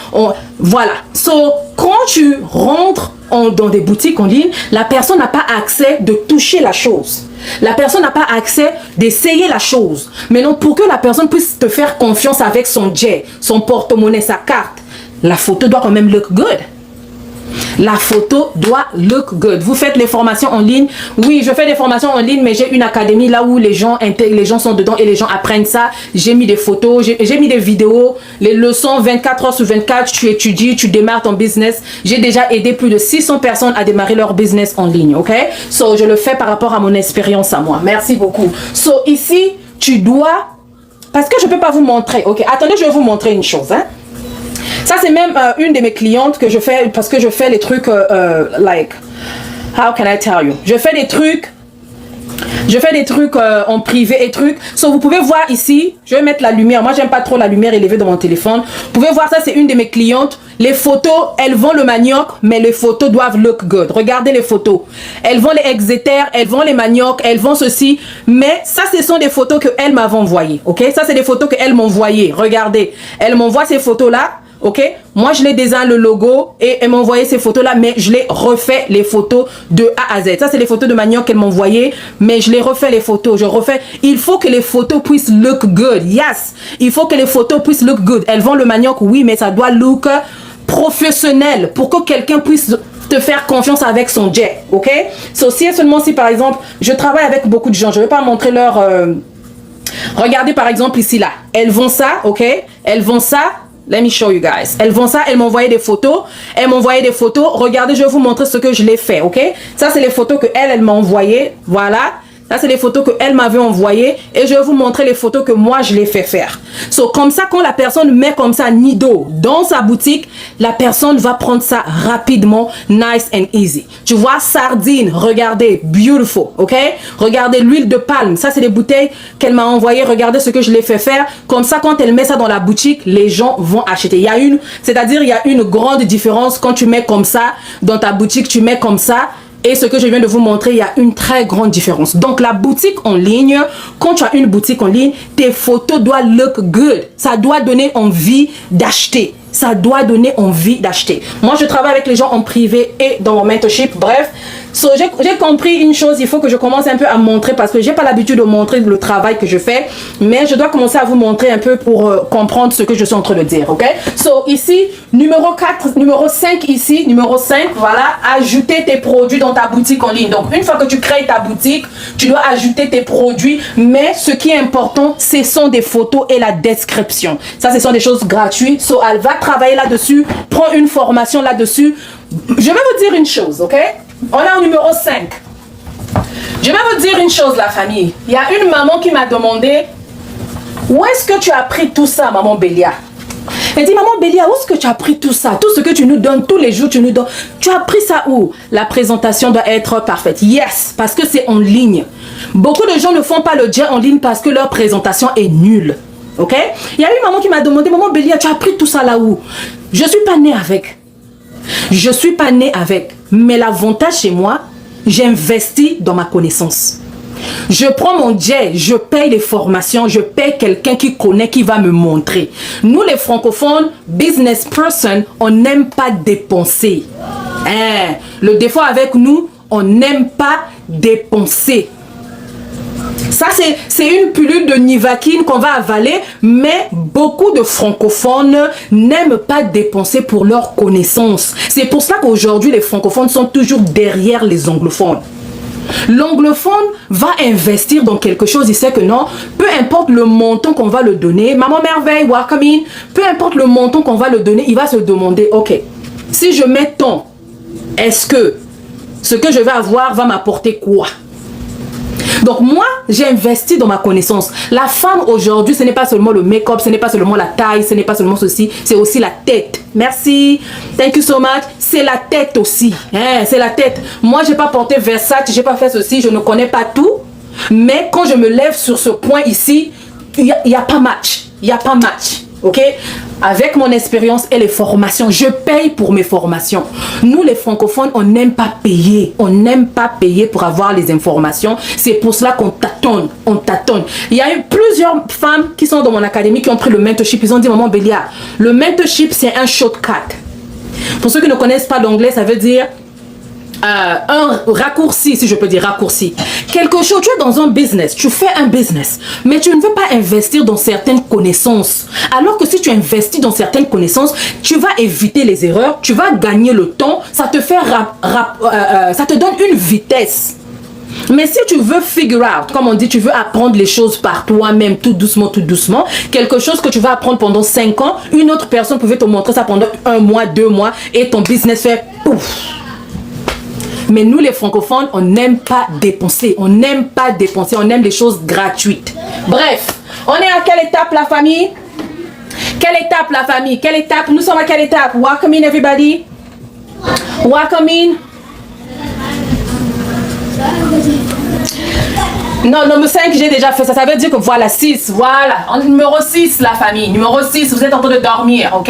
voilà. So, quand tu rentres dans des boutiques en ligne, la personne n'a pas accès de toucher la chose. La personne n'a pas accès d'essayer la chose. Mais non, pour que la personne puisse te faire confiance avec son jet, son porte-monnaie, sa carte, la photo doit quand même look good. La photo doit look good. Vous faites les formations en ligne. Oui, je fais des formations en ligne, mais j'ai une académie là où les gens sont dedans et les gens apprennent ça. J'ai mis des photos, j'ai mis des vidéos, les leçons 24 heures sur 24, tu étudies, tu démarres ton business. J'ai déjà aidé plus de 600 personnes à démarrer leur business en ligne, ok? So, je le fais par rapport à mon expérience à moi. Merci beaucoup. So, ici, tu dois... Parce que je ne peux pas vous montrer, ok? Attendez, je vais vous montrer une chose, hein? Ça, c'est même une de mes clientes que je fais parce que je fais les trucs like, how can I tell you? Je fais des trucs en privé et trucs. So, vous pouvez voir ici, je vais mettre la lumière. Moi, j'aime pas trop la lumière élevée dans mon téléphone. Vous pouvez voir ça, c'est une de mes clientes. Les photos, elles vont le manioc, mais les photos doivent look good. Regardez les photos. Elles vont les exéter, elles vont les manioc, elles vont ceci. Mais ça, ce sont des photos qu'elles m'avaient envoyées. Ok? Ça, c'est des photos qu'elles m'ont envoyées. Regardez. Elles m'envoient ces photos-là. Ok, moi je les désigne le logo et elle m'a envoyé ces photos là, mais je les refais les photos de A à Z. Ça c'est les photos de manioc qu'elle m'a envoyé, mais je les refais les photos. Il faut que les photos puissent look good. Yes, il faut que les photos puissent look good. Elles vont le manioc, oui, mais ça doit look professionnel pour que quelqu'un puisse te faire confiance avec son jet. Ok, so, seulement si par exemple je travaille avec beaucoup de gens, je vais pas montrer leur regardez par exemple ici là, elles vont ça, ok, elles vont ça. Let me show you guys. Elles font ça, elles m'envoyaient des photos. Elles m'envoyaient des photos. Regardez, je vais vous montrer ce que je l'ai fait, ok? Ça, c'est les photos que elle m'a envoyées. Voilà. Ça, c'est les photos qu'elle m'avait envoyées. Et je vais vous montrer les photos que moi, je l'ai fait faire. So, comme ça, quand la personne met comme ça Nido dans sa boutique, la personne va prendre ça rapidement, nice and easy. Tu vois, sardine, regardez, beautiful, ok? Regardez l'huile de palme. Ça, c'est des bouteilles qu'elle m'a envoyées. Regardez ce que je l'ai fait faire. Comme ça, quand elle met ça dans la boutique, les gens vont acheter. Il y a c'est-à-dire, il y a une grande différence quand tu mets comme ça dans ta boutique, tu mets comme ça. Et ce que je viens de vous montrer, il y a une très grande différence. Donc, la boutique en ligne, quand tu as une boutique en ligne, tes photos doivent look good. Ça doit donner envie d'acheter. Ça doit donner envie d'acheter. Moi, je travaille avec les gens en privé et dans mon mentorship. Bref, so, j'ai compris une chose. Il faut que je commence un peu à montrer parce que j'ai pas l'habitude de montrer le travail que je fais. Mais je dois commencer à vous montrer un peu pour comprendre ce que je suis en train de dire. Ok? So, ici, numéro 5 ici, numéro 5, voilà, ajouter tes produits dans ta boutique en ligne. Donc, une fois que tu crées ta boutique, tu dois ajouter tes produits. Mais ce qui est important, ce sont des photos et la description. Ça, ce sont des choses gratuites. So, elle va travailler là-dessus, prends une formation là-dessus. Je vais vous dire une chose, ok? On est au numéro 5. Je vais vous dire une chose, la famille. Il y a une maman qui m'a demandé, où est-ce que tu as appris tout ça, maman Bélia? Elle dit, maman Bélia, où est-ce que tu as appris tout ça? Tout ce que tu nous donnes, tous les jours, tu nous donnes. Tu as appris ça où? La présentation doit être parfaite. Yes, parce que c'est en ligne. Beaucoup de gens ne font pas le jet en ligne parce que leur présentation est nulle. Ok? Il y a une maman qui m'a demandé, maman Bélia, tu as appris tout ça là où? Je suis pas née avec. Je suis pas née avec. Mais l'avantage chez moi, j'investis dans ma connaissance. Je prends mon jet, je paye les formations, je paye quelqu'un qui connaît, qui va me montrer. Nous les francophones, business person, on n'aime pas dépenser. Hein? Le défaut avec nous, on n'aime pas dépenser. Ça, c'est une pilule de Nivaquine qu'on va avaler, mais beaucoup de francophones n'aiment pas dépenser pour leurs connaissances. C'est pour ça qu'aujourd'hui, les francophones sont toujours derrière les anglophones. L'anglophone va investir dans quelque chose, il sait que non, peu importe le montant qu'on va le donner, maman merveille, welcome in, peu importe le montant qu'on va le donner, il va se demander, ok, si je mets tant, est-ce que ce que je vais avoir va m'apporter quoi? Donc moi, j'ai investi dans ma connaissance. La femme aujourd'hui, ce n'est pas seulement le make-up, ce n'est pas seulement la taille, ce n'est pas seulement ceci, c'est aussi la tête. Merci, thank you so much. C'est la tête aussi, hein, c'est la tête. Moi, j'ai pas porté Versace, j'ai pas fait ceci, je ne connais pas tout. Mais quand je me lève sur ce point ici, il y a pas match, il n'y a pas match. Ok, avec mon expérience et les formations, je paye pour mes formations. Nous les francophones, on n'aime pas payer. On n'aime pas payer pour avoir les informations. C'est pour cela qu'on tâtonne, on tâtonne. Il y a eu plusieurs femmes qui sont dans mon académie qui ont pris le mentorship. Ils ont dit, maman Bélia, le mentorship c'est un shortcut. Pour ceux qui ne connaissent pas l'anglais, ça veut dire un raccourci, si je peux dire raccourci. Quelque chose, tu es dans un business, tu fais un business, mais tu ne veux pas investir dans certaines connaissances. Alors que si tu investis dans certaines connaissances, tu vas éviter les erreurs, tu vas gagner le temps, ça te fait ça te donne une vitesse. Mais si tu veux figure out, comme on dit, tu veux apprendre les choses par toi-même, tout doucement, quelque chose que tu vas apprendre pendant 5 ans, une autre personne pouvait te montrer ça pendant 1 mois, 2 mois, et ton business fait pouf. Mais nous les francophones, on n'aime pas dépenser. On n'aime pas dépenser, on aime les choses gratuites. Bref, on est à quelle étape la famille? Quelle étape la famille? Quelle étape? Nous sommes à quelle étape? Welcome in everybody. Welcome in. Non, numéro 5, j'ai déjà fait ça. Ça veut dire que voilà, 6. Voilà. En numéro 6, la famille. Numéro 6, vous êtes en train de dormir, ok?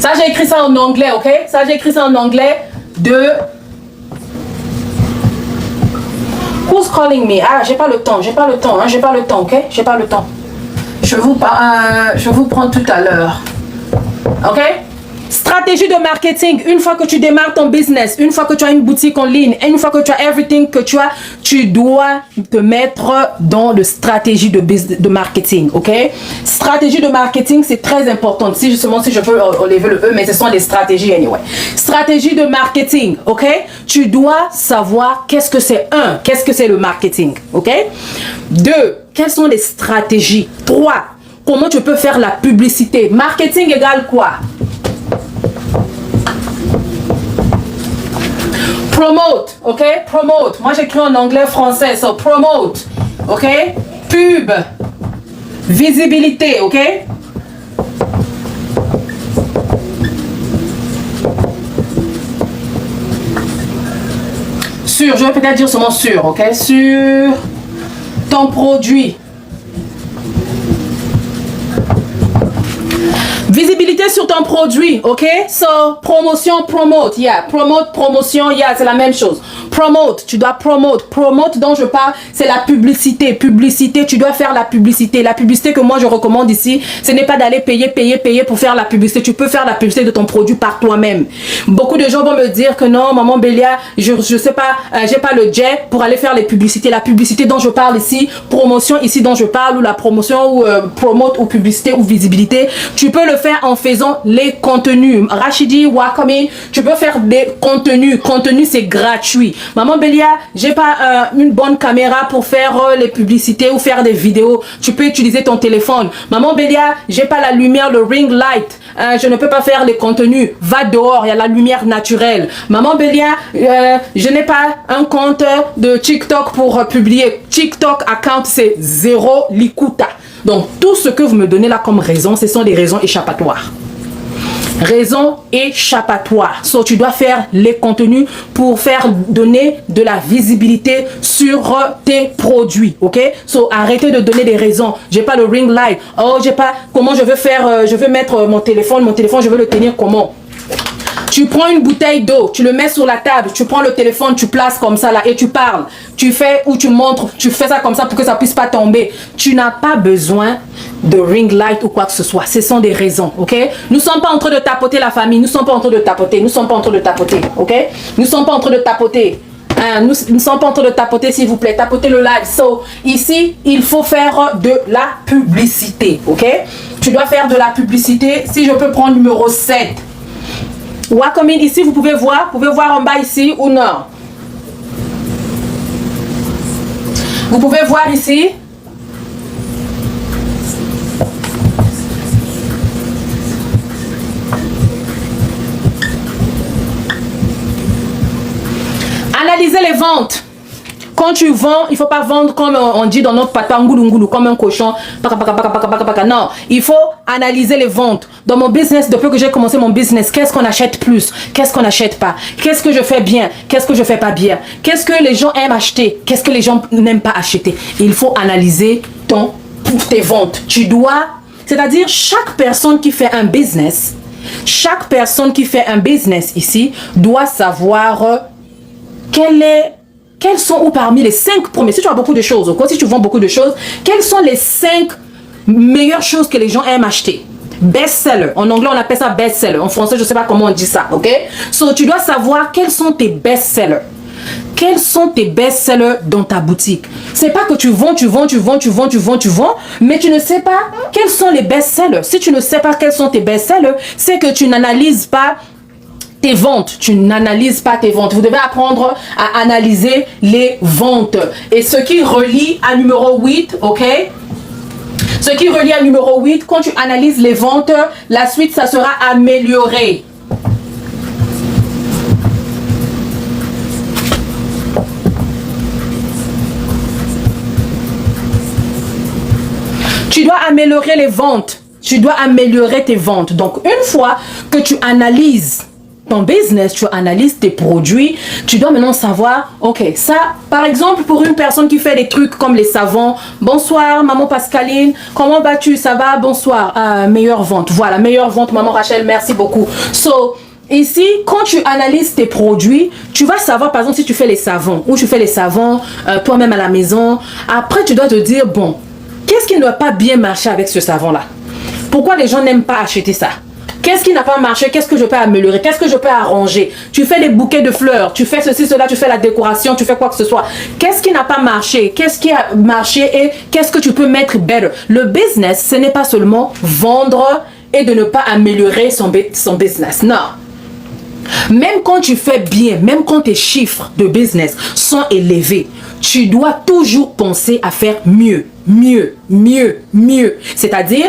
Ça, j'ai écrit ça en anglais, ok? Ça, j'ai écrit ça en anglais de... Who's calling me? Ah, j'ai pas le temps, hein, j'ai pas le temps, ok? J'ai pas le temps. Je vous prends tout à l'heure. Ok? Stratégie de marketing. Une fois que tu démarres ton business, une fois que tu as une boutique en ligne, une fois que tu as everything que tu as, tu dois te mettre dans le stratégie de marketing, ok? Stratégie de marketing, c'est très important. Si justement, si je peux enlever le E, mais ce sont les stratégies anyway. Stratégie de marketing, ok? Tu dois savoir qu'est-ce que c'est. Un, qu'est-ce que c'est le marketing, ok? Deux, quelles sont les stratégies? Trois, comment tu peux faire la publicité? Marketing égale quoi? Promote, ok? Promote. Moi, j'écris en anglais, français. So, promote, ok? Pub. Visibilité, ok? Sur, je vais peut-être dire seulement sur, ok? Sur ton produit. Visibilité sur ton produit, ok? So, promotion, promote, yeah. Promote, promotion, yeah, c'est la même chose. Promote, tu dois promote. Promote dont je parle, c'est la publicité. Publicité, tu dois faire la publicité. La publicité que moi je recommande ici, ce n'est pas d'aller payer pour faire la publicité. Tu peux faire la publicité de ton produit par toi-même. Beaucoup de gens vont me dire que non, maman Bélia, je sais pas, j'ai pas le jet pour aller faire les publicités. La publicité dont je parle ici, promotion ici dont je parle, ou la promotion ou promote ou publicité ou visibilité, tu peux le faire en faisant les contenus. Rachidi, Wakamin, tu peux faire des contenus. Contenu, c'est gratuit. Maman Bélia, j'ai pas une bonne caméra pour faire les publicités ou faire des vidéos. Tu peux utiliser ton téléphone. Maman Bélia, j'ai pas la lumière, le ring light. Je ne peux pas faire les contenus. Va dehors, il y a la lumière naturelle. Maman Bélia, je n'ai pas un compte de TikTok pour publier. TikTok account, c'est 0 likuta. Donc, tout ce que vous me donnez là comme raison, ce sont des raisons échappatoires. Raison échappatoire. So, tu dois faire les contenus pour faire donner de la visibilité sur tes produits, ok? So, arrêtez de donner des raisons. J'ai pas le ring light. Oh, j'ai pas. Comment je veux faire? Je veux mettre mon téléphone, je veux le tenir comment? Tu prends une bouteille d'eau, tu le mets sur la table, tu prends le téléphone, tu places comme ça là et tu parles. Tu fais ou tu montres, tu fais ça comme ça pour que ça puisse pas tomber. Tu n'as pas besoin de ring light ou quoi que ce soit. Ce sont des raisons, ok? Nous ne sommes pas en train de tapoter la famille, nous ne sommes pas en train de tapoter, nous ne sommes pas en train de tapoter, ok? Nous ne sommes pas en train de tapoter. Nous ne sommes pas en train de tapoter, s'il vous plaît. Tapotez le live. So, ici, il faut faire de la publicité, ok? Tu dois faire de la publicité. Si je peux prendre numéro 7. Wakamin, ici, vous pouvez voir en bas ici ou non. Vous pouvez voir ici. Analysez les ventes. Quand tu vends, il ne faut pas vendre comme on dit dans notre patois, comme un cochon. Non, il faut analyser les ventes. Dans mon business, depuis que j'ai commencé mon business, qu'est-ce qu'on achète plus? Qu'est-ce qu'on n'achète pas? Qu'est-ce que je fais bien? Qu'est-ce que je fais pas bien? Qu'est-ce que les gens aiment acheter? Qu'est-ce que les gens n'aiment pas acheter? Il faut analyser tes ventes. Tu dois, c'est-à-dire chaque personne qui fait un business, ici doit savoir quels sont ou parmi les 5 premiers, si tu as beaucoup de choses, ou si tu vends beaucoup de choses, quelles sont les 5 meilleures choses que les gens aiment acheter? Best-seller. En anglais, on appelle ça best-seller. En français, je ne sais pas comment on dit ça, ok? So, tu dois savoir quels sont tes best-sellers. Quels sont tes best-sellers dans ta boutique? C'est pas que tu vends, mais tu ne sais pas quels sont les best-sellers. Si tu ne sais pas quels sont tes best-sellers, c'est que tu n'analyses pas tes ventes, tu n'analyses pas tes ventes. Vous devez apprendre à analyser les ventes. Et ce qui relie à numéro 8, ok? Ce qui relie à numéro 8, quand tu analyses les ventes, la suite, ça sera amélioré. Tu dois améliorer les ventes. Tu dois améliorer tes ventes. Donc, une fois que tu analyses ton business, tu analyses tes produits, tu dois maintenant savoir, ok, ça, par exemple, pour une personne qui fait des trucs comme les savons, bonsoir, maman Pascaline, comment vas-tu, ça va, bonsoir, meilleure vente, voilà, meilleure vente, maman Rachel, merci beaucoup. So, ici, quand tu analyses tes produits, tu vas savoir, par exemple, si tu fais les savons, ou tu fais les savons toi-même à la maison, après, tu dois te dire, bon, qu'est-ce qui ne doit pas bien marcher avec ce savon-là? Pourquoi les gens n'aiment pas acheter ça? Qu'est-ce qui n'a pas marché? Qu'est-ce que je peux améliorer? Qu'est-ce que je peux arranger? Tu fais des bouquets de fleurs, tu fais ceci, cela, tu fais la décoration, tu fais quoi que ce soit. Qu'est-ce qui n'a pas marché? Qu'est-ce qui a marché et qu'est-ce que tu peux mettre better? Le business, ce n'est pas seulement vendre et de ne pas améliorer son business. Non. Même quand tu fais bien, même quand tes chiffres de business sont élevés, tu dois toujours penser à faire mieux, mieux, mieux, mieux. C'est-à-dire,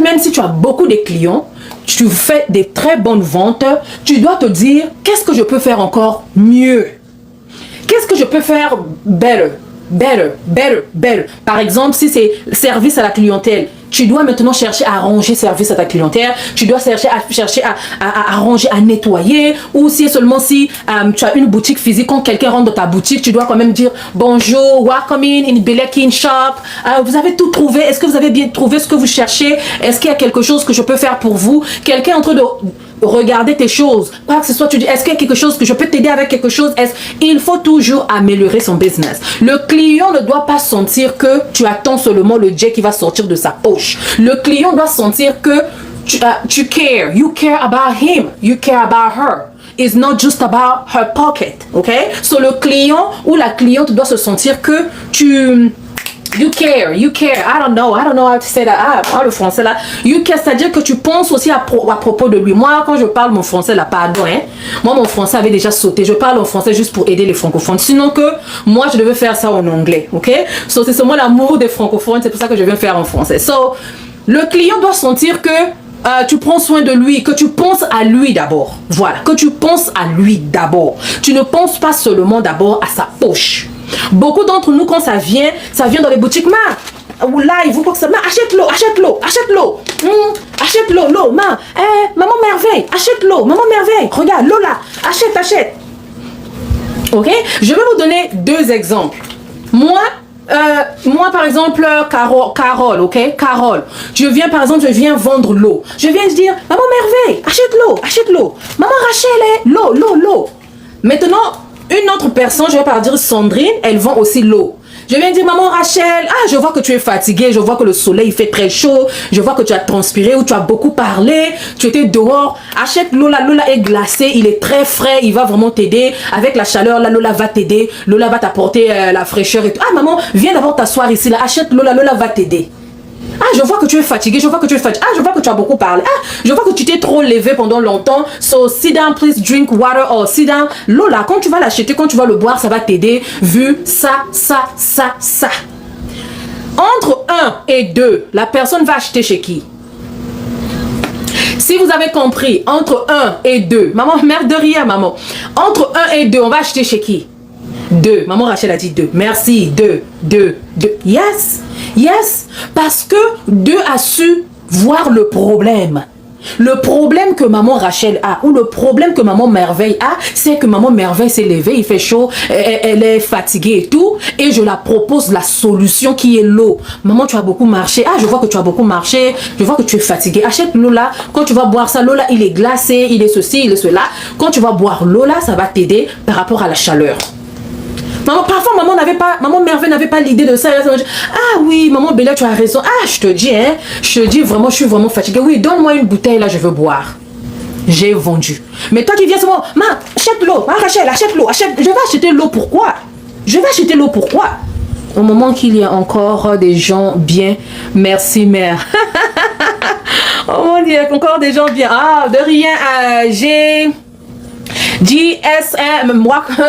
même si tu as beaucoup de clients, tu fais des très bonnes ventes, tu dois te dire, qu'est-ce que je peux faire encore mieux? Qu'est-ce que je peux faire better? Better, better, better. Par exemple, si c'est service à la clientèle, tu dois maintenant chercher à arranger service à ta clientèle, tu dois chercher à arranger, à nettoyer, ou si seulement si tu as une boutique physique, quand quelqu'un rentre dans ta boutique, tu dois quand même dire bonjour, welcome in Belekin shop, vous avez tout trouvé, est-ce que vous avez bien trouvé ce que vous cherchez, est-ce qu'il y a quelque chose que je peux faire pour vous? Quelqu'un est en train de regarder tes choses, quoi que ce soit, tu dis, est-ce qu'il y a quelque chose que je peux t'aider avec quelque chose? Il faut toujours améliorer son business. Le client ne doit pas sentir que tu attends seulement le jet qui va sortir de sa poche. Le client doit sentir que tu care. You care about him. You care about her. It's not just about her pocket. Okay? So le client ou la cliente doit se sentir que you care. I don't know how to say that. Le français là. You care, c'est-à-dire que tu penses aussi à propos de lui. Moi, quand je parle mon français là, pardon, hein. Moi, mon français avait déjà sauté. Je parle en français juste pour aider les francophones. Sinon que moi, je devais faire ça en anglais, ok? So, c'est seulement l'amour des francophones. C'est pour ça que je viens faire en français. So, le client doit sentir que tu prends soin de lui, que tu penses à lui d'abord. Voilà, que tu penses à lui d'abord. Tu ne penses pas seulement d'abord à sa poche. Beaucoup d'entre nous, quand ça vient dans les boutiques, ou live, ou quoi que ça, achète-le, achète-le, maman merveille, achète-le, maman merveille, regarde, Lola, achète. Ok, je vais vous donner 2 exemples. Moi, par exemple, Carole, ok? Carole, je viens vendre l'eau. Je viens dire, maman merveille, achète l'eau. Maman Rachel, l'eau. Maintenant, une autre personne, je vais pas dire Sandrine, elle vend aussi l'eau. Je viens dire, maman Rachel, je vois que tu es fatiguée, je vois que le soleil fait très chaud, je vois que tu as transpiré ou tu as beaucoup parlé, tu étais dehors, achète l'eau, Lola est glacée, il est très frais, il va vraiment t'aider, avec la chaleur, Lola va t'aider, Lola va t'apporter la fraîcheur et tout. Maman, viens d'abord t'asseoir ici, là, achète Lola va t'aider. Je vois que tu es fatigué, je vois que tu as beaucoup parlé. Je vois que tu t'es trop levé pendant longtemps. So, sit down, please drink water or sit down. Lola, quand tu vas l'acheter, quand tu vas le boire, ça va t'aider. Vu ça. Entre 1 et 2, la personne va acheter chez qui? Si vous avez compris, entre 1 et 2, maman, merde de rien, maman. Entre 1 et 2, on va acheter chez qui? 2. Maman Rachel a dit 2. Merci. 2. Yes. Parce que 2 a su voir le problème. Le problème que maman Rachel a ou le problème que maman Merveille a, c'est que maman Merveille s'est levée, il fait chaud, elle est fatiguée et tout, et je la propose la solution qui est l'eau. Maman, tu as beaucoup marché. Je vois que tu as beaucoup marché, je vois que tu es fatiguée. Achète l'eau là, quand tu vas boire ça, l'eau là, il est glacé, il est ceci, il est cela. Quand tu vas boire l'eau là, ça va t'aider par rapport à la chaleur. Parfois, maman Merveille n'avait pas l'idée de ça. Oui, maman Bella, tu as raison. Je te dis vraiment, je suis vraiment fatiguée. Oui, donne-moi une bouteille, là, je veux boire. J'ai vendu. Mais toi qui viens souvent, achète l'eau, Rachel, achète l'eau, je vais acheter l'eau, pourquoi? Au moment qu'il y a encore des gens bien, merci mère. Oh mon Dieu, encore des gens bien. De rien, j'ai... GSM,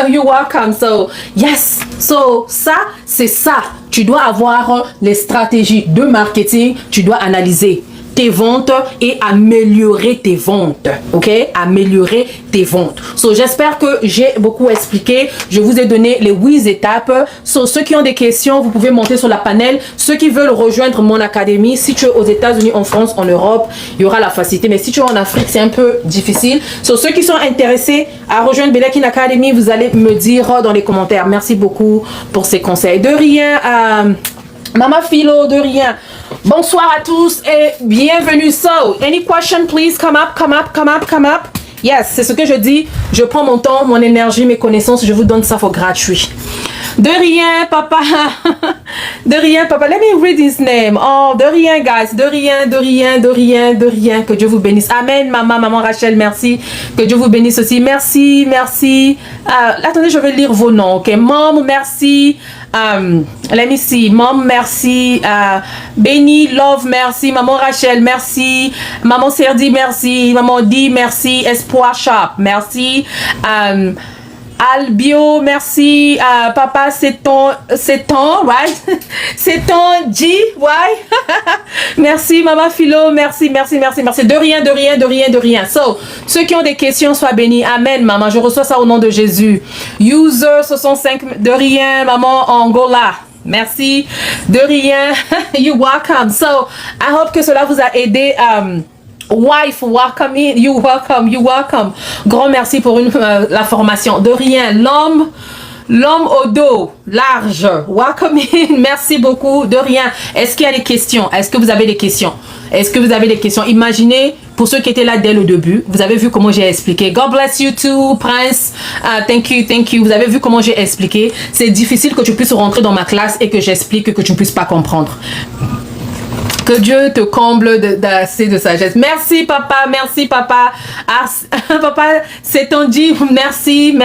you're welcome. So, yes. So, ça, c'est ça. Tu dois avoir les stratégies de marketing. Tu dois analyser tes ventes et améliorer tes ventes. Ok? Améliorer tes ventes. So, j'espère que j'ai beaucoup expliqué. Je vous ai donné les 8 étapes. So, ceux qui ont des questions, vous pouvez monter sur la panel. Ceux qui veulent rejoindre mon académie, si tu es aux États-Unis, en France, en Europe, il y aura la facilité. Mais si tu es en Afrique, c'est un peu difficile. So, ceux qui sont intéressés à rejoindre Belekin Academy, vous allez me dire dans les commentaires. Merci beaucoup pour ces conseils. De rien, Mama Philo, de rien. Bonsoir à tous et bienvenue. So, any question, please come up. Yes, c'est ce que je dis. Je prends mon temps, mon énergie, mes connaissances. Je vous donne ça pour gratuit. De rien, papa. De rien, papa. Let me read his name. Oh, de rien, guys. De rien, de rien, de rien, de rien. Que Dieu vous bénisse. Amen, maman Rachel, merci. Que Dieu vous bénisse aussi. Merci, merci. Attendez, je vais lire vos noms, ok? Mom, merci. Let me see. Mom, merci. Béni, love, merci. Maman Rachel, merci. Maman Serdi, merci. Maman Di, merci. Espoir Shop, merci. Albio, merci. Papa, c'est ton, right? C'est ton G, right? Merci, Maman Philo, merci. De rien, de rien, de rien, de rien. So, ceux qui ont des questions, soient bénis. Amen, maman. Je reçois ça au nom de Jésus. User 65, de rien, maman Angola. Merci. De rien. You're welcome. So, I hope que cela vous a aidé. Wife, welcome in. You welcome. Grand merci pour la formation. De rien. L'homme au dos large. Welcome in. Merci beaucoup. De rien. Est-ce qu'il y a des questions? Est-ce que vous avez des questions? Imaginez, pour ceux qui étaient là dès le début, vous avez vu comment j'ai expliqué. God bless you too, Prince. Thank you. Vous avez vu comment j'ai expliqué. C'est difficile que tu puisses rentrer dans ma classe et que j'explique que tu ne puisses pas comprendre. Que Dieu te comble d'assez de sagesse. Merci papa. Papa, c'est ton dit. Merci.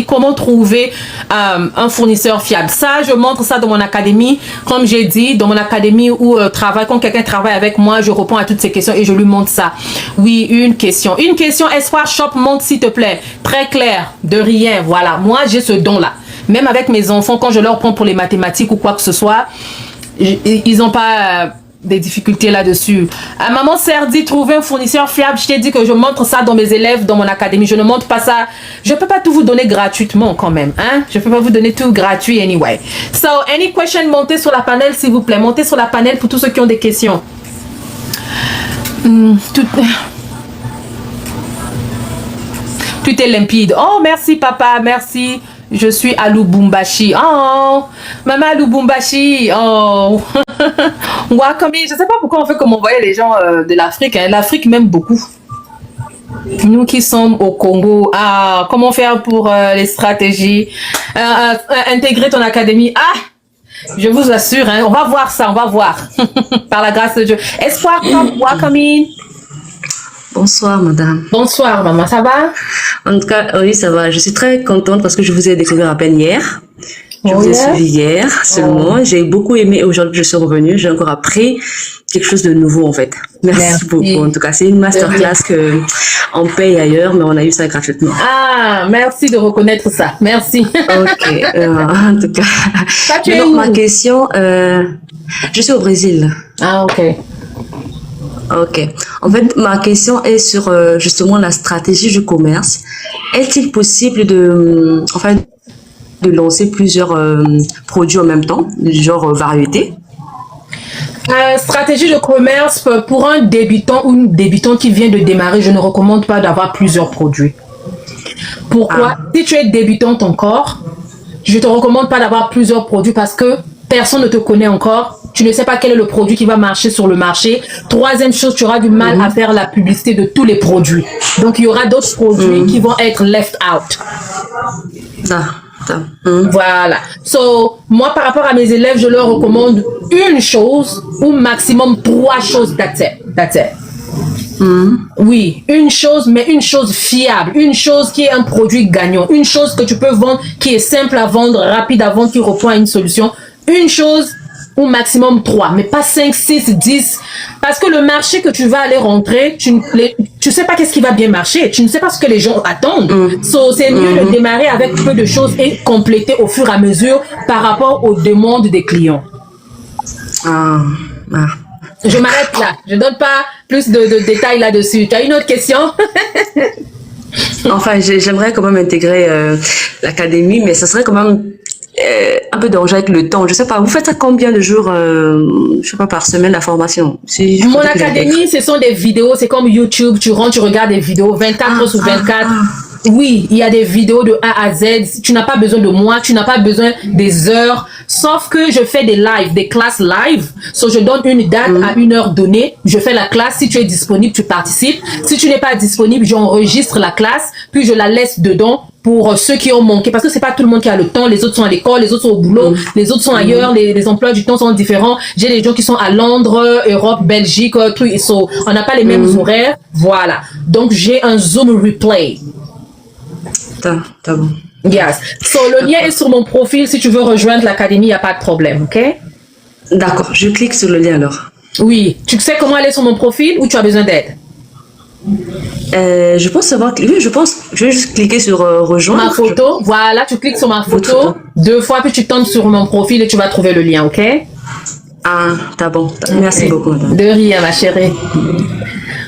Comment trouver un fournisseur fiable? Ça, je montre ça dans mon académie. Comme j'ai dit, dans mon académie où quand quelqu'un travaille avec moi, je réponds à toutes ces questions et je lui montre ça. Oui, une question. Espoir Shop, montre s'il te plaît. Très clair, de rien. Voilà, moi j'ai ce don-là. Même avec mes enfants, quand je leur prends pour les mathématiques ou quoi que ce soit, ils n'ont pas... des difficultés là-dessus. Maman Serdi, trouver un fournisseur fiable. Je t'ai dit que je montre ça dans mes élèves, dans mon académie. Je ne montre pas ça. Je peux pas tout vous donner gratuitement quand même. Hein? Je peux pas vous donner tout gratuit anyway. So, any question, montez sur la panel s'il vous plaît. Montez sur la panel pour tous ceux qui ont des questions. Tout est limpide. Oh, merci papa, merci. Je suis à Lubumbashi. Oh, maman Lubumbashi. Oh, welcome. Je ne sais pas pourquoi on fait comme on voyait les gens de l'Afrique. Hein. L'Afrique m'aime beaucoup. Nous qui sommes au Congo. Comment faire pour les stratégies? Intégrer ton académie. Je vous assure, hein, on va voir ça, on va voir. Par la grâce de Dieu. Espoir, welcome in. Bonsoir, madame. Bonsoir, maman. Ça va? En tout cas, oui, ça va. Je suis très contente parce que je vous ai découvert à peine hier. Je vous ai suivi hier seulement. J'ai beaucoup aimé. Aujourd'hui, je suis revenue. J'ai encore appris quelque chose de nouveau, en fait. Merci beaucoup. En tout cas, c'est une masterclass qu'on paye ailleurs, mais on a eu ça gratuitement. Merci de reconnaître ça. Merci. Ok. En tout cas. Donc, ma question, je suis au Brésil. Ok. Ok. En fait, ma question est sur justement la stratégie du commerce. Est-il possible de lancer plusieurs produits en même temps, genre variété? Stratégie de commerce pour un débutant ou une débutante qui vient de démarrer, je ne recommande pas d'avoir plusieurs produits. Pourquoi? Si tu es débutante encore, je te recommande pas d'avoir plusieurs produits parce que personne ne te connaît encore. Tu ne sais pas quel est le produit qui va marcher sur le marché. Troisième chose, tu auras du mal à faire la publicité de tous les produits. Donc, il y aura d'autres produits qui vont être left out. Voilà. So, moi, par rapport à mes élèves, je leur recommande une chose ou maximum 3 choses. That's it. Oui, une chose, mais une chose fiable, une chose qui est un produit gagnant, une chose que tu peux vendre, qui est simple à vendre, rapide à vendre, qui répond à une solution. Une chose ou maximum 3, mais pas 5, 6, 10. Parce que le marché que tu vas aller rentrer, tu sais pas qu'est-ce qui va bien marcher. Tu ne sais pas ce que les gens attendent. So, c'est mieux de démarrer avec peu de choses et compléter au fur et à mesure par rapport aux demandes des clients. Je m'arrête là. Je donne pas plus de détails là-dessus. Tu as une autre question? Enfin, j'aimerais quand même intégrer l'académie, mais ça serait quand même un peu dangereux avec le temps. Je sais pas, vous faites ça combien de jours, je sais pas, par semaine la formation? Mon académie, ce sont des vidéos, c'est comme YouTube, tu rentres, tu regardes des vidéos 24 heures sur 24. Oui, il y a des vidéos de A à Z. Tu n'as pas besoin de moi, tu n'as pas besoin des heures. Sauf que je fais des classes live. So, je donne une date à une heure donnée. Je fais la classe. Si tu es disponible, tu participes. Si tu n'es pas disponible, j'enregistre la classe, puis je la laisse dedans pour ceux qui ont manqué, parce que c'est pas tout le monde qui a le temps, les autres sont à l'école, les autres sont au boulot, les autres sont ailleurs, les emplois du temps sont différents. J'ai des gens qui sont à Londres, Europe, Belgique, tout, on n'a pas les mêmes horaires, voilà. Donc j'ai un Zoom replay. T'as bon. Yes. So le lien est sur mon profil, si tu veux rejoindre l'académie, il n'y a pas de problème, ok? D'accord, je clique sur le lien alors. Oui, tu sais comment aller sur mon profil ou tu as besoin d'aide? Je pense savoir. Oui, je pense. Je vais juste cliquer sur rejoindre. Ma photo, voilà, tu cliques sur ma photo 2 fois, puis tu tombes sur mon profil et tu vas trouver le lien, ok? Ah, t'as bon. Merci beaucoup, madame. De rien, ma chérie.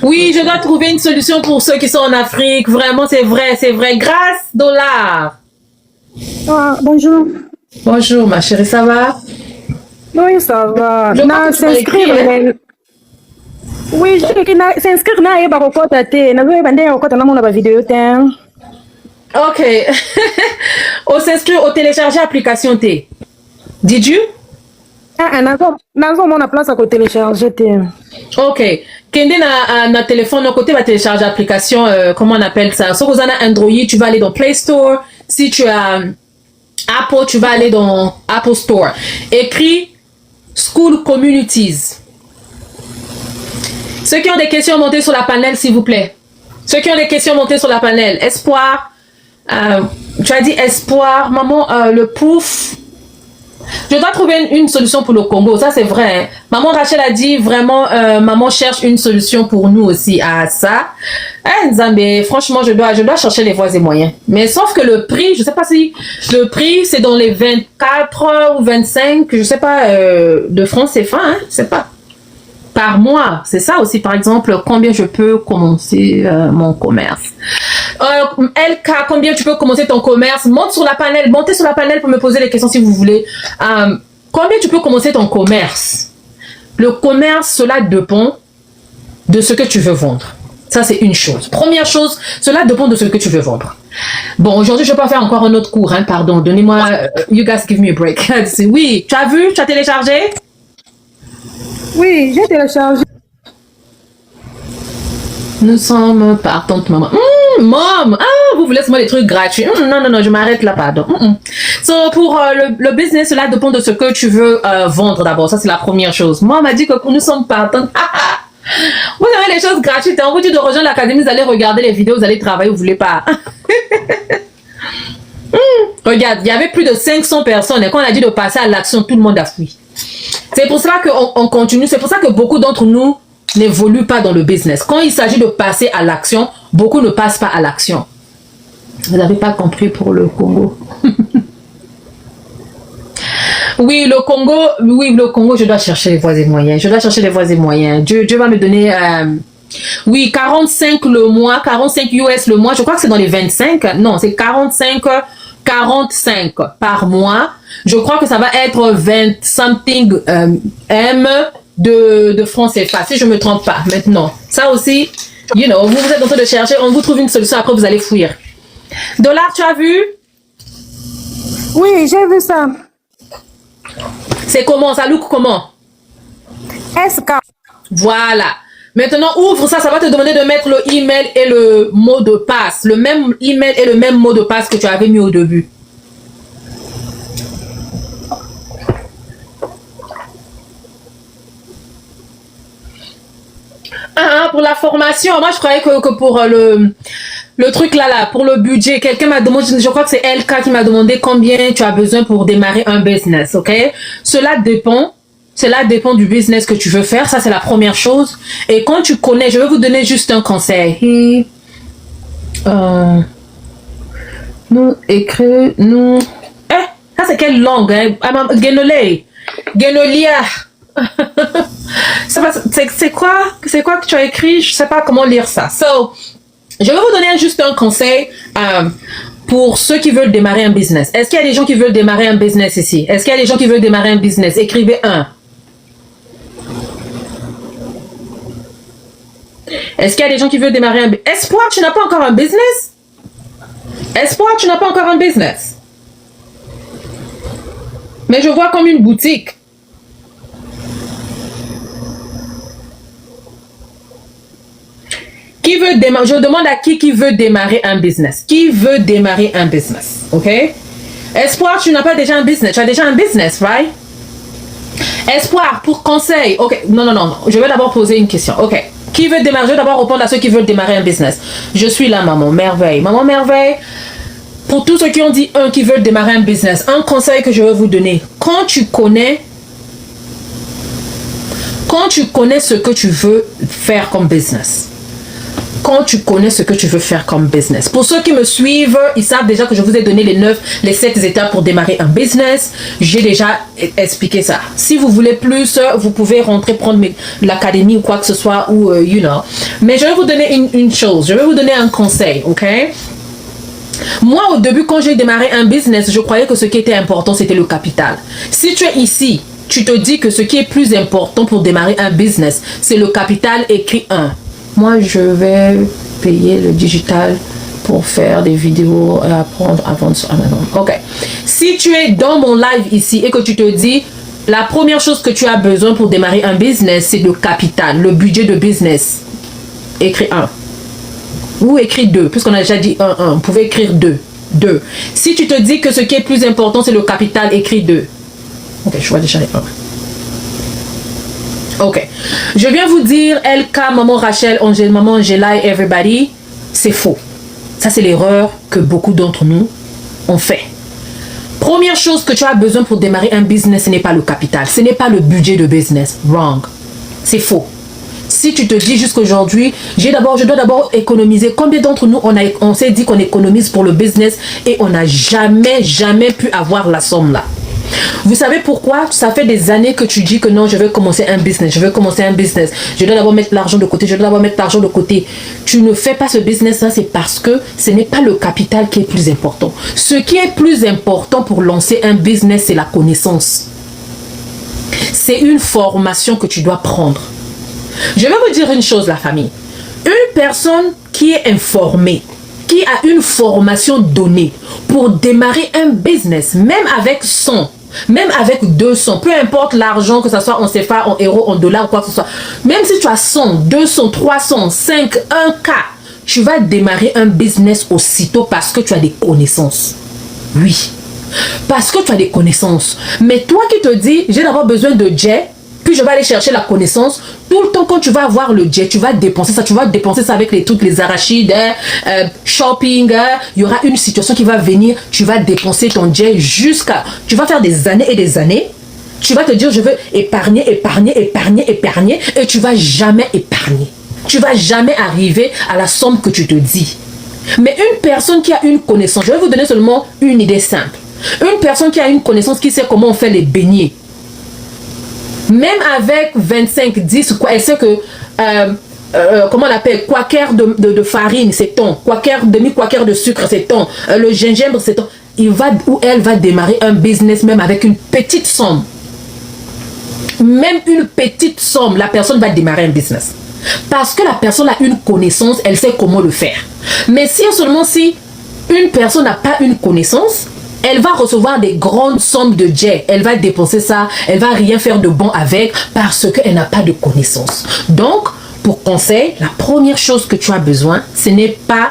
Oui, je dois trouver une solution pour ceux qui sont en Afrique. Vraiment, c'est vrai, c'est vrai. Grâce, dollar. Ah, bonjour. Bonjour, ma chérie, ça va? Oui, ça va. Je crois que tu m'as écrit, hein? Oui, s'inscrire na yeba kokota te na zoyeba ndenge kokota na mona ba vidéo te. Ok. On s'inscrit au télécharger application T. Did you? Ah, nazo mona place à ko télécharger te. Ok. Kende na téléphone, à côté va télécharger application, comment on appelle ça? Si vous avez Android, tu vas aller dans Play Store. Si tu as Apple, tu vas aller dans Apple Store. Écris School Communities. Ceux qui ont des questions, montez sur la panel, s'il vous plaît. Ceux qui ont des questions, montez sur la panel. Espoir. Tu as dit espoir. Maman, le pouf. Je dois trouver une solution pour le Congo. Ça, c'est vrai. Hein. Maman Rachel a dit vraiment, maman cherche une solution pour nous aussi à ça. Hein, Nzambe, franchement, je dois chercher les voies et moyens. Mais sauf que le prix, je sais pas si le prix, c'est dans les 24 ou 25, je sais pas, de francs CFA, hein, je sais pas. Par mois, c'est ça aussi, par exemple, combien je peux commencer mon commerce. LK, combien tu peux commencer ton commerce? Montez sur la panel pour me poser les questions si vous voulez. Combien tu peux commencer ton commerce? Le commerce, cela dépend de ce que tu veux vendre. Ça, c'est une chose. Première chose, cela dépend de ce que tu veux vendre. Bon, aujourd'hui, je vais pas faire encore un autre cours, hein, pardon. Donnez-moi, you guys give me a break. Oui, tu as vu? Tu as téléchargé? Oui, j'ai téléchargé. Nous sommes partantes, maman. Mom, vous voulez seulement des trucs gratuits. Non, je m'arrête là, pardon. So, pour le business, cela dépend de ce que tu veux vendre d'abord. Ça, c'est la première chose. Moi, on m'a dit que nous sommes partantes. Vous avez les choses gratuites. On vous dit de rejoindre l'académie, vous allez regarder les vidéos, vous allez travailler, vous voulez pas. Regarde, il y avait plus de 500 personnes. Et quand on a dit de passer à l'action, tout le monde a fui. C'est pour cela qu'on continue. C'est pour ça que beaucoup d'entre nous n'évoluent pas dans le business. Quand il s'agit de passer à l'action, beaucoup ne passent pas à l'action. Vous n'avez pas compris pour le Congo. Oui, le Congo, je dois chercher les voies et moyens. Dieu va me donner... oui, 45 le mois, 45 US le mois. Je crois que c'est dans les 25. Non, c'est 45 par mois. Je crois que ça va être 20 something M de francs CFA, si je me trompe pas maintenant. Ça aussi, vous êtes en train de chercher, on vous trouve une solution, après vous allez fuir. Dollar, tu as vu? Oui, j'ai vu ça. C'est comment? Ça look comment? SK. Voilà. Maintenant, ouvre ça, ça va te demander de mettre le email et le mot de passe. Le même email et le même mot de passe que tu avais mis au début. Pour la formation, moi je croyais que pour le truc là, pour le budget, quelqu'un m'a demandé, je crois que c'est LK qui m'a demandé combien tu as besoin pour démarrer un business, ok? Cela dépend du business que tu veux faire, ça c'est la première chose. Et quand tu connais, je vais vous donner juste un conseil. Ça c'est quelle langue, hein? Genolia. C'est quoi que tu as écrit? Je sais pas comment lire ça. So, je vais vous donner juste un conseil pour ceux qui veulent démarrer un business. Est-ce qu'il y a des gens qui veulent démarrer un business ici? Est-ce qu'il y a des gens qui veulent démarrer un business? Écrivez un. Est-ce qu'il y a des gens qui veulent démarrer un business? Espoir, tu n'as pas encore un business? Espoir, tu n'as pas encore un business? Mais je vois comme une boutique. Qui veut démarrer? Je demande à qui veut démarrer un business. Qui veut démarrer un business? Ok? Espoir, tu n'as pas déjà un business. Tu as déjà un business, right? Espoir, pour conseil. Ok, non. Je vais d'abord poser une question. Ok. Qui veut démarrer? Je vais d'abord répondre à ceux qui veulent démarrer un business. Je suis là, maman merveille. Maman merveille, pour tous ceux qui ont dit qui veulent démarrer un business, un conseil que je vais vous donner. Quand tu connais ce que tu veux faire comme business, pour ceux qui me suivent, ils savent déjà que je vous ai donné les 7 étapes pour démarrer un business. J'ai déjà expliqué ça. Si vous voulez plus, vous pouvez rentrer prendre l'académie ou quoi que ce soit, ou mais je vais vous donner une chose, je vais vous donner un conseil, ok? Moi, au début, quand j'ai démarré un business, je croyais que ce qui était important, c'était le capital. Si tu es ici, tu te dis que ce qui est plus important pour démarrer un business, c'est le capital, écrit 1. Moi, je vais payer le digital pour faire des vidéos et apprendre à vendre sur Amazon. Ok. Si tu es dans mon live ici et que tu te dis, la première chose que tu as besoin pour démarrer un business, c'est le capital, le budget de business. Écris 1. Ou écris 2, puisqu'on a déjà dit 1. Vous pouvez écrire 2. Si tu te dis que ce qui est plus important, c'est le capital, écris 2. Ok, je vois déjà les 1. Ok. Je viens vous dire, LK, maman Rachel, maman Angela et everybody, c'est faux. Ça, c'est l'erreur que beaucoup d'entre nous ont fait. Première chose que tu as besoin pour démarrer un business, ce n'est pas le capital. Ce n'est pas le budget de business. Wrong. C'est faux. Si tu te dis jusqu'aujourd'hui, je dois d'abord économiser. Combien d'entre nous, on s'est dit qu'on économise pour le business et on n'a jamais pu avoir la somme là. Vous savez pourquoi? Ça fait des années que tu dis que non, je vais commencer un business, je dois d'abord mettre l'argent de côté, Tu ne fais pas ce business là, c'est parce que ce n'est pas le capital qui est plus important. Ce qui est plus important pour lancer un business, c'est la connaissance. C'est une formation que tu dois prendre. Je vais vous dire une chose, la famille. Une personne qui est informée, qui a une formation donnée pour démarrer un business, même avec 100, même avec 200, peu importe l'argent, que ce soit en CFA, en euros, en dollars ou quoi que ce soit, même si tu as 100, 200, 300, 5, 1K, tu vas démarrer un business aussitôt parce que tu as des connaissances. Oui, parce que tu as des connaissances. Mais toi qui te dis, j'ai d'abord besoin de jet, puis je vais aller chercher la connaissance. Tout le temps, quand tu vas avoir le jet, tu vas dépenser ça. Tu vas dépenser ça avec les arachides, shopping. Il y aura une situation qui va venir. Tu vas dépenser ton jet jusqu'à... Tu vas faire des années et des années. Tu vas te dire, je veux épargner. Et tu vas jamais épargner. Tu vas jamais arriver à la somme que tu te dis. Mais une personne qui a une connaissance, je vais vous donner seulement une idée simple. Une personne qui a une connaissance, qui sait comment on fait les beignets. Même avec 25, 10 ou quoi, elle sait que, comment on appelle, quaker de farine, c'est ton. Demi-quaker de sucre, c'est ton. Le gingembre, c'est ton. Elle va démarrer un business même avec une petite somme. Même une petite somme, la personne va démarrer un business. Parce que la personne a une connaissance, elle sait comment le faire. Mais si une personne n'a pas une connaissance, elle va recevoir des grandes sommes de jet. Elle va dépenser ça. Elle va rien faire de bon avec parce qu'elle n'a pas de connaissances. Donc, pour conseil, la première chose que tu as besoin, ce n'est pas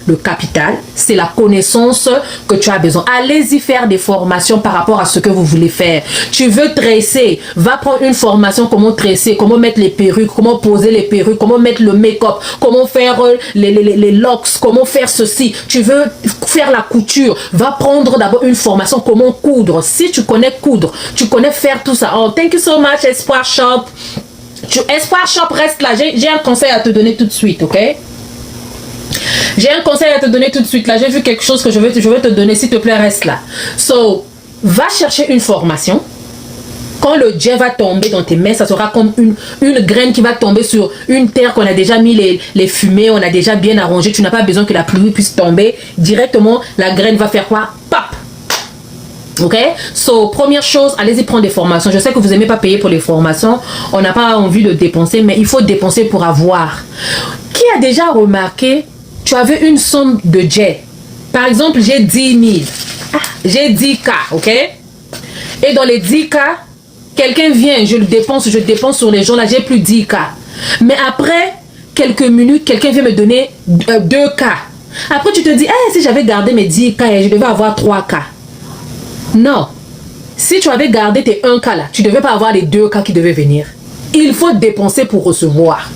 le capital, c'est la connaissance que tu as besoin. Allez-y faire des formations par rapport à ce que vous voulez faire. Tu veux tresser, va prendre une formation comment tresser, comment mettre les perruques, comment poser les perruques, comment mettre le make-up, comment faire les locks, comment faire ceci. Tu veux faire la couture, va prendre d'abord une formation comment coudre. Si tu connais coudre, tu connais faire tout ça. Oh, thank you so much, Espoir Shop. Espoir Shop, reste là. J'ai un conseil à te donner tout de suite, ok? J'ai un conseil à te donner tout de suite. Là, j'ai vu quelque chose que je vais te donner. S'il te plaît, reste là. So, va chercher une formation. Quand le jet va tomber dans tes mains, ça sera comme une graine qui va tomber sur une terre qu'on a déjà mis les fumées, on a déjà bien arrangé. Tu n'as pas besoin que la pluie puisse tomber. Directement, la graine va faire quoi? Pop! Ok? So, première chose, allez-y prendre des formations. Je sais que vous n'aimez pas payer pour les formations. On n'a pas envie de dépenser, mais il faut dépenser pour avoir. Qui a déjà remarqué, tu avais une somme de jet. Par exemple, j'ai 10 000. J'ai 10K, ok? Et dans les 10K, quelqu'un vient, je dépense sur les gens là, j'ai plus 10K. Mais après, quelques minutes, quelqu'un vient me donner 2 cas. Après, tu te dis, si j'avais gardé mes 10 cas, je devais avoir 3 cas. Non. Si tu avais gardé tes 1 cas là, tu ne devais pas avoir les 2 cas qui devaient venir. Il faut dépenser pour recevoir.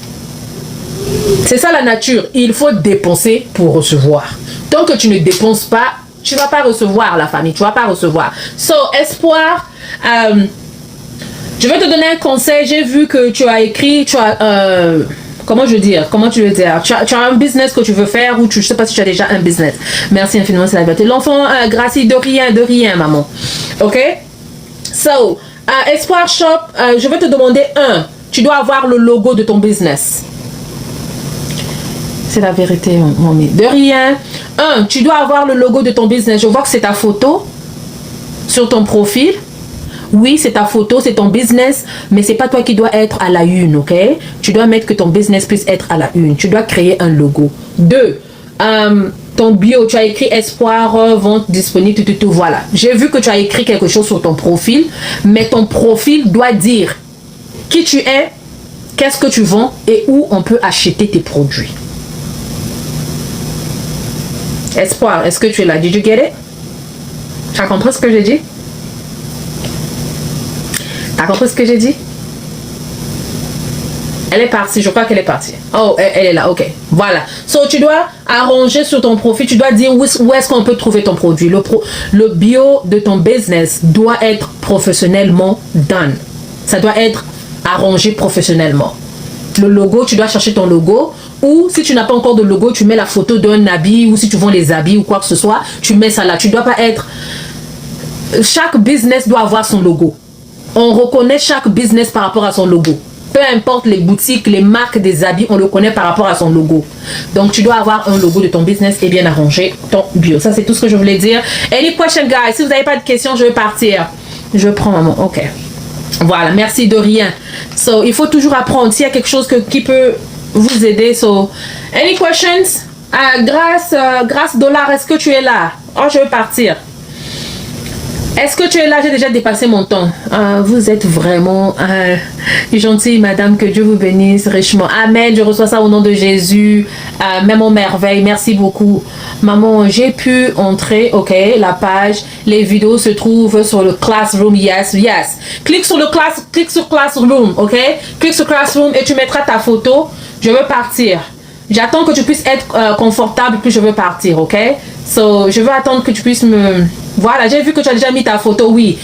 C'est ça la nature. Il faut dépenser pour recevoir. Tant que tu ne dépenses pas, tu ne vas pas recevoir la famille. Tu ne vas pas recevoir. So, Espoir, je vais te donner un conseil. J'ai vu que tu as écrit, comment tu veux dire, tu as un business que tu veux faire ou je ne sais pas si tu as déjà un business. Merci infiniment, c'est la vérité. L'enfant, Gracie, de rien, maman. Ok? So, Espoir Shop, je vais te demander tu dois avoir le logo de ton business. C'est la vérité, mamie. De rien. Tu dois avoir le logo de ton business. Je vois que c'est ta photo sur ton profil. Oui, c'est ta photo, c'est ton business, mais c'est pas toi qui dois être à la une, ok? Tu dois mettre que ton business puisse être à la une. Tu dois créer un logo. 2, ton bio, tu as écrit Espoir, vente disponible, tout, voilà. J'ai vu que tu as écrit quelque chose sur ton profil, mais ton profil doit dire qui tu es, qu'est-ce que tu vends et où on peut acheter tes produits. Espoir, est-ce que tu es là? Did you get it? Tu as compris ce que j'ai dit? Tu as compris ce que j'ai dit? Elle est partie, je crois qu'elle est partie. Oh, elle est là, ok. Voilà. So, tu dois arranger sur ton profil, tu dois dire où est-ce qu'on peut trouver ton produit. Le bio de ton business doit être professionnellement done. Ça doit être arrangé professionnellement. Le logo, tu dois chercher ton logo. Ou si tu n'as pas encore de logo, tu mets la photo d'un habit, ou si tu vends les habits ou quoi que ce soit, tu mets ça là. Tu dois pas être... Chaque business doit avoir son logo. On reconnaît chaque business par rapport à son logo. Peu importe les boutiques, les marques des habits, on le connaît par rapport à son logo. Donc tu dois avoir un logo de ton business et bien arranger ton bio. Ça c'est tout ce que je voulais dire. Any question guys? Si vous n'avez pas de questions, je vais partir. Je prends maman. Ok. Voilà, merci de rien. So, il faut toujours apprendre. S'il y a quelque chose qui peut vous aider. So, any questions? Grâce dollar, est-ce que tu es là? Oh, je vais partir. Est-ce que tu es là? J'ai déjà dépassé mon temps. Vous êtes vraiment gentille, madame. Que Dieu vous bénisse richement. Amen. Je reçois ça au nom de Jésus. Même en merveille. Merci beaucoup. Maman, j'ai pu entrer. Ok, la page. Les vidéos se trouvent sur le Classroom. Yes. Clique sur Classroom. Ok, clique sur Classroom et tu mettras ta photo. Je veux partir. J'attends que tu puisses être confortable puis je veux partir. Ok, so je veux attendre que tu puisses me... Voilà, j'ai vu que tu as déjà mis ta photo, oui.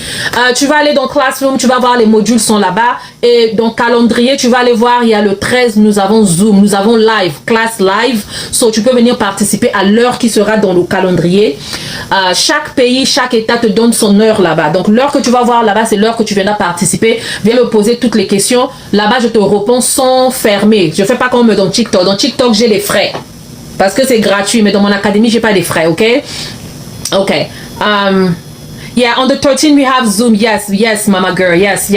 Tu vas aller dans Classroom, tu vas voir les modules sont là-bas. Et dans Calendrier, tu vas aller voir, il y a le 13, nous avons Zoom, nous avons Live, classe Live. So, tu peux venir participer à l'heure qui sera dans le calendrier. Chaque pays, chaque État te donne son heure là-bas. Donc, l'heure que tu vas voir là-bas, c'est l'heure que tu viendras participer. Viens me poser toutes les questions. Là-bas, je te réponds sans fermer. Je ne fais pas comme dans TikTok. Dans TikTok, j'ai les frais. Parce que c'est gratuit, mais dans mon académie, j'ai pas les frais, ok? Ok. Yeah, on the 13 we have Zoom. Yes, mama girl. Yes.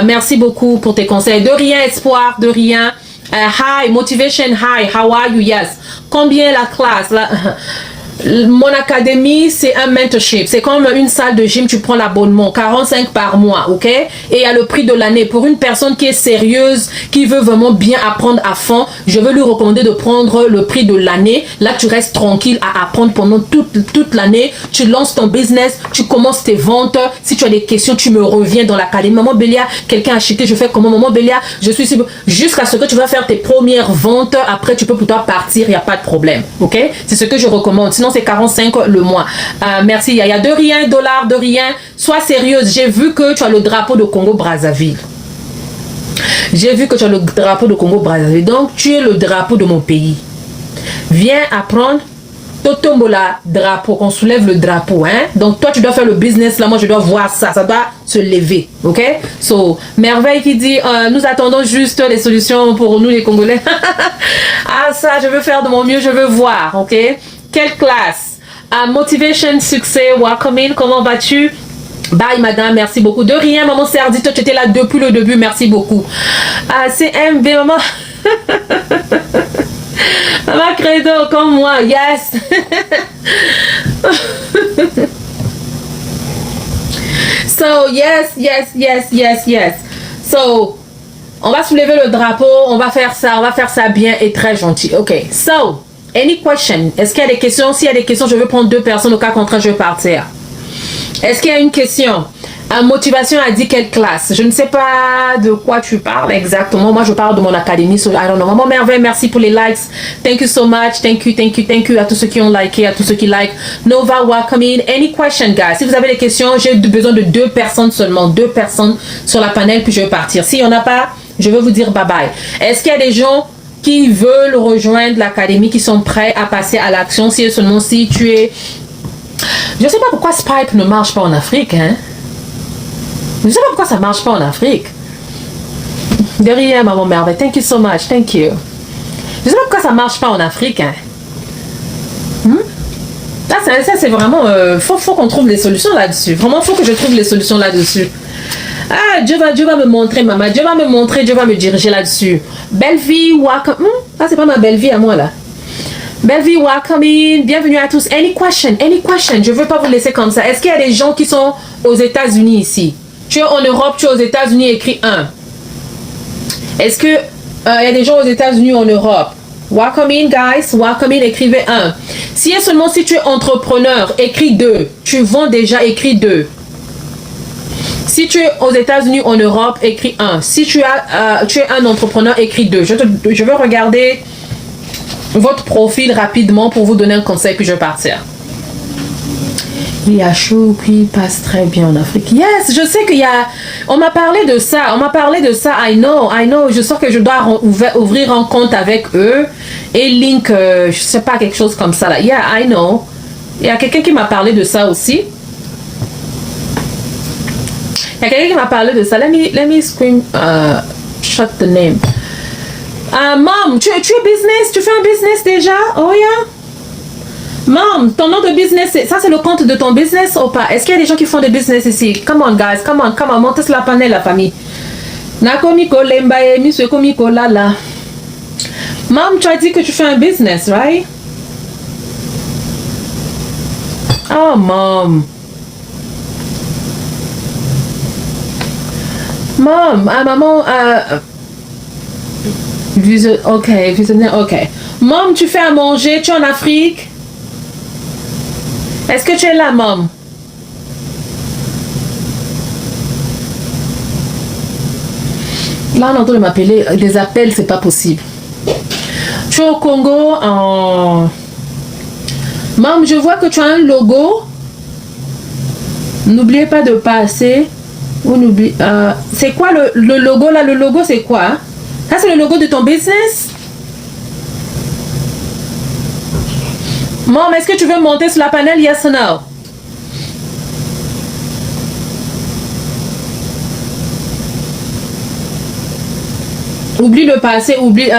Merci beaucoup pour tes conseils. De rien, Espoir, de rien. Hi, motivation, hi. How are you? Yes. Combien la classe? Mon académie, c'est un mentorship. C'est comme une salle de gym, tu prends l'abonnement, 45 par mois, ok? Et il y a le prix de l'année. Pour une personne qui est sérieuse, qui veut vraiment bien apprendre à fond, je veux lui recommander de prendre le prix de l'année. Là, tu restes tranquille à apprendre pendant toute l'année. Tu lances ton business, tu commences tes ventes. Si tu as des questions, tu me reviens dans l'académie. Maman Bélia, quelqu'un a acheté, je fais comment? Maman Bélia, je suis jusqu'à ce que tu vas faire tes premières ventes. Après, tu peux pour toi partir, il n'y a pas de problème, ok? C'est ce que je recommande. Sinon, c'est 45 le mois. Merci Yaya. De rien, dollar, de rien. Sois sérieuse. J'ai vu que tu as le drapeau de Congo-Brazzaville. J'ai vu que tu as le drapeau de Congo-Brazzaville. Donc, tu es le drapeau de mon pays. Viens apprendre. Totombola, drapeau. On soulève le drapeau. Hein? Donc, toi, tu dois faire le business. Là, moi, je dois voir ça. Ça doit se lever. OK? So, Merveille qui dit, nous attendons juste les solutions pour nous, les Congolais. Ah, ça, je veux faire de mon mieux. Je veux voir. OK? Quelle classe? Motivation, succès, welcome in. Comment vas-tu? Bye, madame. Merci beaucoup. De rien, maman Serdite. Tu étais là depuis le début. Merci beaucoup. C'est MB, maman. Maman Credo, comme moi. Yes. So, yes. So, On va soulever le drapeau, on va faire ça bien et très gentil. Ok, so, any question? Est-ce qu'il y a des questions? S'il y a des questions, je veux prendre 2 personnes, au cas contraire, je vais partir. Est-ce qu'il y a une question? Motivation a dit quelle classe? Je ne sais pas de quoi tu parles exactement. Moi, je parle de mon académie. So I don't know. Maman Merveille, merci pour les likes. Thank you so much. Thank you à tous ceux qui ont liké, à tous ceux qui like. Nova, welcome in. Any question, guys? Si vous avez des questions, j'ai besoin de 2 personnes seulement. 2 personnes sur la panel, puis je vais partir. S'il n'y en a pas, je vais vous dire bye bye. Est-ce qu'il y a des gens qui veulent rejoindre l'académie, qui sont prêts à passer à l'action? Si seulement si tu es... Je ne sais pas pourquoi Spike ne marche pas en Afrique, hein? Je ne sais pas pourquoi ça ne marche pas en Afrique. Derrière, maman merveille. Thank you so much. Thank you. Je ne sais pas pourquoi ça ne marche pas en Afrique, hein? Ça c'est vraiment... faut qu'on trouve les solutions là-dessus. Vraiment, il faut que je trouve les solutions là-dessus. Ah, Dieu va me montrer, maman. Dieu va me montrer, Dieu va me diriger là-dessus. Belle vie, welcome. Ah, c'est pas ma belle vie à moi, là. Belle vie, welcome in. Bienvenue à tous. Any question? Any question? Je veux pas vous laisser comme ça. Est-ce qu'il y a des gens qui sont aux États-Unis ici? Tu es en Europe, tu es aux États-Unis, écris 1. Est-ce que il y a des gens aux États-Unis ou en Europe? Welcome in, guys. Welcome in, écrivez 1. Si seulement si tu es entrepreneur, écris 2. Tu vends déjà, écris 2. Si tu es aux États-Unis ou en Europe, écris 1. Si tu es un entrepreneur, écris 2. Je vais regarder votre profil rapidement pour vous donner un conseil, puis je vais partir. Il y a chaud, puis il passe très bien en Afrique. Yes, je sais qu'il y a... On m'a parlé de ça. I know. Je sens que je dois ouvrir un compte avec eux. Et link, je sais pas, quelque chose comme ça là. Yeah, I know. Il y a quelqu'un qui m'a parlé de ça aussi. Let me scream, shut the name. Mom, tu es business? Tu fais un business déjà? Oh yeah? Mom, ton nom de business, ça c'est le compte de ton business ou pas? Est-ce qu'il y a des gens qui font des business ici? Come on guys, come on, montez sur la panel la famille. Nakomiko Lembaye, Monsieur Komiko Lala. Mom, tu as dit que tu fais un business, right? Oh, Mom. Maman, visionnaire, ok. Mom, tu fais à manger, tu es en Afrique? Est-ce que tu es là, Mom? Là, on entend m'appeler. Les appels, c'est pas possible. Tu es au Congo en... Mom, je vois que tu as un logo. N'oubliez pas de passer. Ou n'oublie... c'est quoi le logo là? Le logo, c'est quoi? Hein? Ça, c'est le logo de ton business? Mom, est-ce que tu veux monter sur la panel? Yes or no? Oublie le passé, oublie...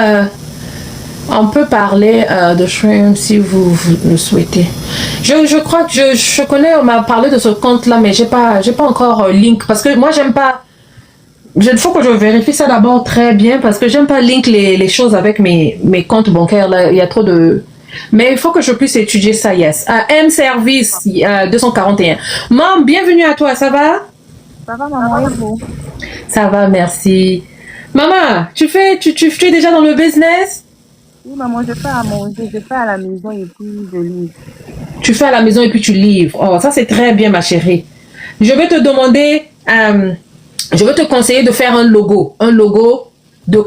on peut parler de Shrimp si vous le souhaitez. Je crois que je connais, on m'a parlé de ce compte-là, mais j'ai pas encore link. Parce que moi, j'aime pas... Il faut que je vérifie ça d'abord très bien, parce que j'aime pas link les choses avec mes comptes bancaires. Là, il y a trop de... Mais il faut que je puisse étudier ça, yes. M Service 241. Maman, bienvenue à toi, ça va? Ça va, maman, et vous? Ça va, merci. Maman, tu es déjà dans le business? Oui, maman, je fais à manger, je fais à la maison et puis je livre. Tu fais à la maison et puis tu livres. Oh, ça c'est très bien, ma chérie. Je vais te demander, je vais te conseiller de faire un logo